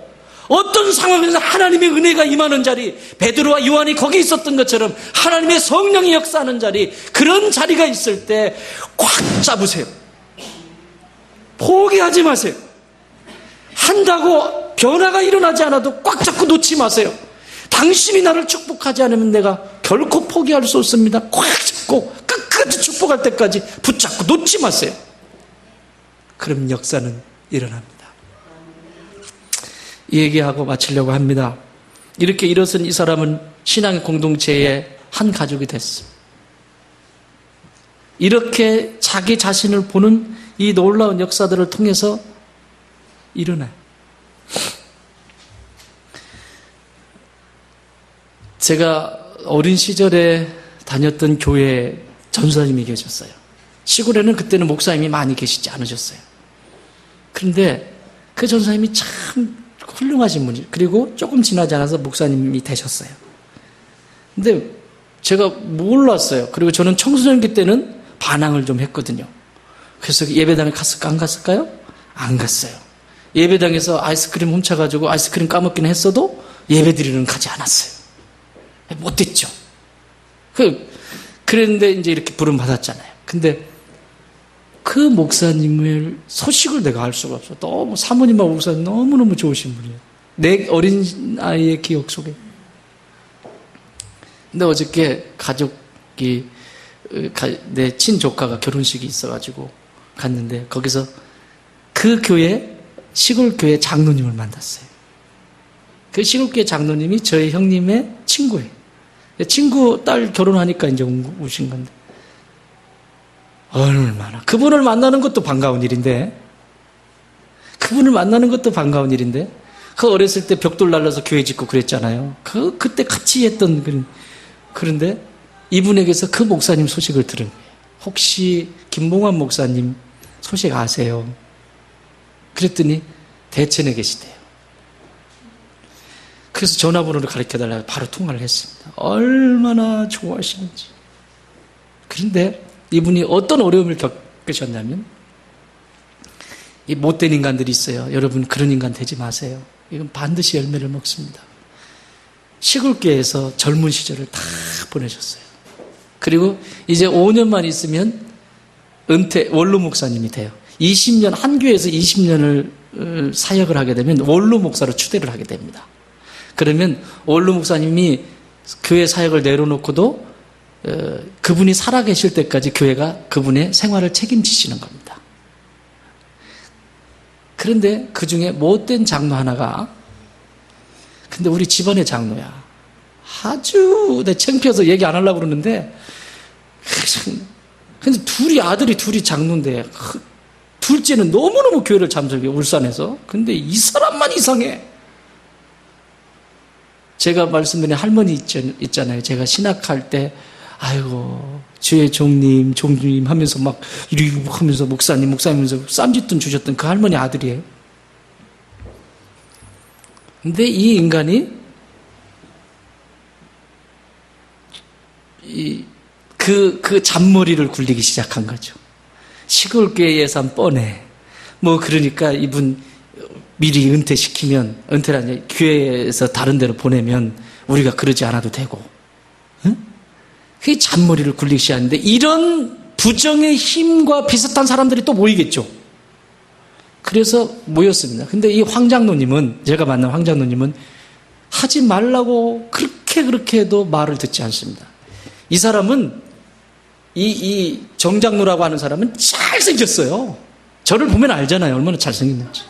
어떤 상황에서 하나님의 은혜가 임하는 자리, 베드로와 요한이 거기 있었던 것처럼 하나님의 성령이 역사하는 자리, 그런 자리가 있을 때 꽉 잡으세요. 포기하지 마세요. 한다고 변화가 일어나지 않아도 꽉 잡고 놓지 마세요. 당신이 나를 축복하지 않으면 내가 결코 포기할 수 없습니다. 꽉 잡고 끝까지 축복할 때까지 붙잡고 놓지 마세요. 그럼 역사는 일어납니다. 이 얘기하고 마치려고 합니다. 이렇게 일어선 이 사람은 신앙의 공동체의 한 가족이 됐습니다. 이렇게 자기 자신을 보는 이 놀라운 역사들을 통해서 일어나요. 제가 어린 시절에 다녔던 교회에 전사님이 계셨어요. 시골에는 그때는 목사님이 많이 계시지 않으셨어요. 그런데 그 전사님이 참 훌륭하신 분이, 그리고 조금 지나지 않아서 목사님이 되셨어요. 근데 제가 몰랐어요. 그리고 저는 청소년기 때는 반항을 좀 했거든요. 그래서 예배당에 갔을까 안 갔을까요? 안 갔어요. 예배당에서 아이스크림 훔쳐가지고 아이스크림 까먹기는 했어도 예배드리러는 가지 않았어요. 못됐죠. 그랬는데 이제 이렇게 부름 받았잖아요. 근데 그 목사님을 소식을 내가 알 수가 없어. 너무 사모님하고 목사님 너무너무 좋으신 분이에요. 내 어린 아이의 기억 속에. 근데 어저께 가족이, 내 친조카가 결혼식이 있어가지고 갔는데 거기서 그 교회, 시골 교회 장로님을 만났어요. 그 시골 교회 장로님이 저희 형님의 친구예요. 친구 딸 결혼하니까 이제 오신 건데. 얼마나. 그분을 만나는 것도 반가운 일인데. 그 어렸을 때 벽돌 날라서 교회 짓고 그랬잖아요. 그때 같이 했던 그런데 이분에게서 그 목사님 소식을 들은 거예요. 혹시 김봉환 목사님 소식 아세요? 그랬더니 대천에 계시대요. 그래서 전화번호를 가르쳐달라고 바로 통화를 했습니다. 얼마나 좋아하시는지. 그런데 이분이 어떤 어려움을 겪으셨냐면, 이 못된 인간들이 있어요. 여러분, 그런 인간 되지 마세요. 이건 반드시 열매를 먹습니다. 시골교회에서 젊은 시절을 다 보내셨어요. 그리고 이제 5년만 있으면 원로 목사님이 돼요. 20년, 한 교회에서 20년을 사역을 하게 되면 원로 목사로 추대를 하게 됩니다. 그러면 원로 목사님이 교회 사역을 내려놓고도 그분이 살아계실 때까지 교회가 그분의 생활을 책임지시는 겁니다. 그런데 그 중에 못된 장로 하나가, 근데 우리 집안의 장로야. 아주 내 창피해서 얘기 안 하려고 그러는데, 근데 아들이 둘이 장로인데, 둘째는 너무너무 교회를 잠적해, 울산에서. 근데 이 사람만 이상해. 제가 말씀드린 할머니 있잖아요. 제가 신학할 때, 아이고, 주의 종님 하면서 막, 이렇게 하면서 목사님 하면서 쌈짓돈 주셨던 그 할머니 아들이에요. 근데 이 인간이, 그 잔머리를 굴리기 시작한 거죠. 시골 교회 예산 뻔해. 그러니까 이분 미리 은퇴시키면, 은퇴를 아니라 교회에서 다른 데로 보내면 우리가 그러지 않아도 되고. 응? 그게 잔머리를 굴리기 시작하는데, 이런 부정의 힘과 비슷한 사람들이 또 모이겠죠. 그래서 모였습니다. 근데 이 황장로님은, 제가 만난 황장로님은 하지 말라고 그렇게 해도 말을 듣지 않습니다. 이 사람은, 이 정장로라고 하는 사람은 잘생겼어요. 저를 보면 알잖아요. 얼마나 잘생겼는지.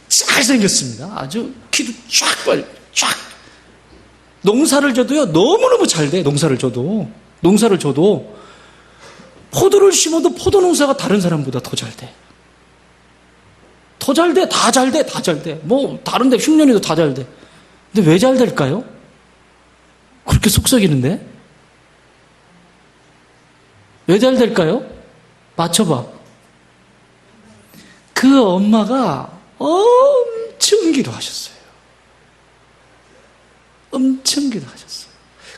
잘생겼습니다. 아주 키도 쫙. 농사를 져도요, 너무너무 잘 돼, 농사를 줘도. 포도를 심어도 포도 농사가 다른 사람보다 더 잘 돼. 다 잘 돼. 다른데 흉년에도 다 잘 돼. 근데 왜 잘 될까요? 그렇게 속썩이는데? 왜 잘 될까요? 맞춰봐. 그 엄마가 엄청 기도하셨어요.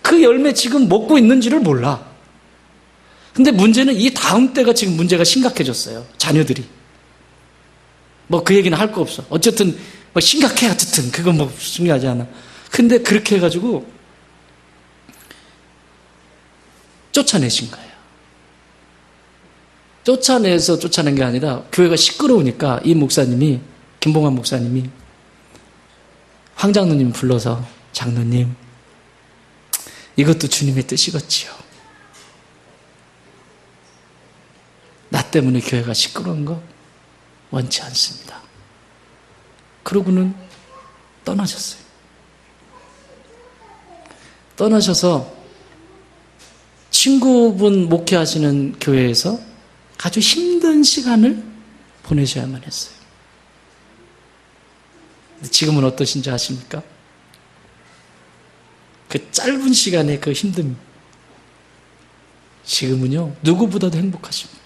그 열매 지금 먹고 있는지를 몰라. 근데 문제는 이 다음 때가 지금 문제가 심각해졌어요. 자녀들이. 그 얘기는 할 거 없어. 어쨌든 심각해. 어쨌든 그건 중요하지 않아. 근데 그렇게 해가지고 쫓아내신 거예요. 쫓아낸 게 아니라 교회가 시끄러우니까 이 목사님이, 김봉환 목사님이 황장로님 불러서, 장로님, 이것도 주님의 뜻이겠지요. 나 때문에 교회가 시끄러운 거 원치 않습니다. 그러고는 떠나셨어요. 떠나셔서 친구분 목회하시는 교회에서 아주 힘든 시간을 보내셔야만 했어요. 지금은 어떠신지 아십니까? 그 짧은 시간에 그 힘듦, 지금은요, 누구보다도 행복하십니다.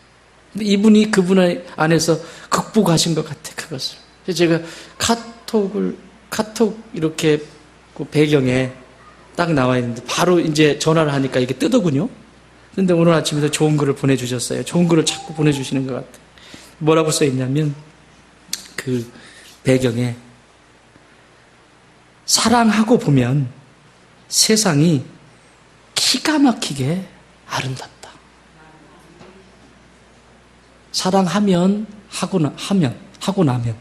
근데 이분이 그분 안에서 극복하신 것 같아, 그것을. 제가 카톡 이렇게 그 배경에 딱 나와 있는데, 바로 이제 전화를 하니까 이게 뜨더군요. 근데 오늘 아침에도 좋은 글을 보내주셨어요. 좋은 글을 자꾸 보내주시는 것 같아요. 뭐라고 써있냐면, 그 배경에, 사랑하고 보면 세상이 기가 막히게 아름답다. 사랑하면, 하고 나면.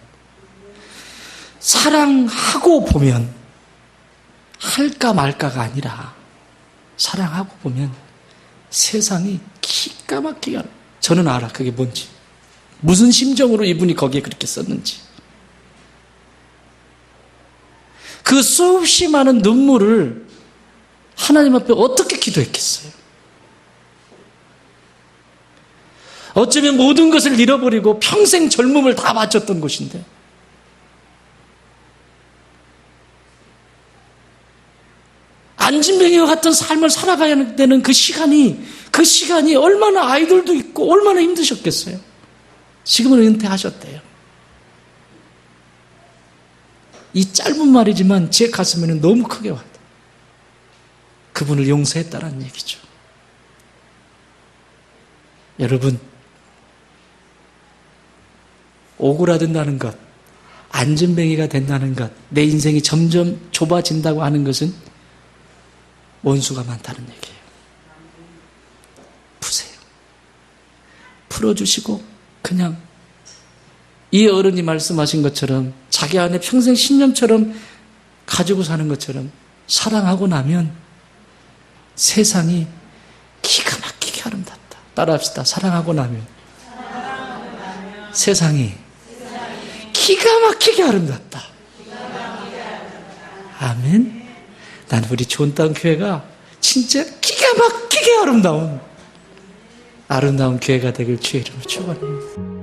사랑하고 보면, 할까 말까가 아니라, 사랑하고 보면 세상이 기가 막히게 알아. 저는 알아, 그게 뭔지. 무슨 심정으로 이분이 거기에 그렇게 썼는지. 그 수없이 많은 눈물을 하나님 앞에 어떻게 기도했겠어요? 어쩌면 모든 것을 잃어버리고 평생 젊음을 다 바쳤던 곳인데, 안진뱅이와 같은 삶을 살아가야 되는 그 시간이 얼마나 아이들도 있고 얼마나 힘드셨겠어요. 지금은 은퇴하셨대요. 이 짧은 말이지만 제 가슴에는 너무 크게 와요. 그분을 용서했다는 얘기죠. 여러분, 오그라든다는 것, 안진뱅이가 된다는 것, 내 인생이 점점 좁아진다고 하는 것은 원수가 많다는 얘기예요. 푸세요. 풀어주시고 그냥 이 어른이 말씀하신 것처럼 자기 안에 평생 신념처럼 가지고 사는 것처럼 사랑하고 나면 세상이 기가 막히게 아름답다. 따라합시다. 사랑하고 나면 세상이 기가 막히게 아름답다. 아멘. 난 우리 좋은 땅 교회가 진짜 기가 막히게 아름다운 교회가 되길 주의 이름으로 축원합니다.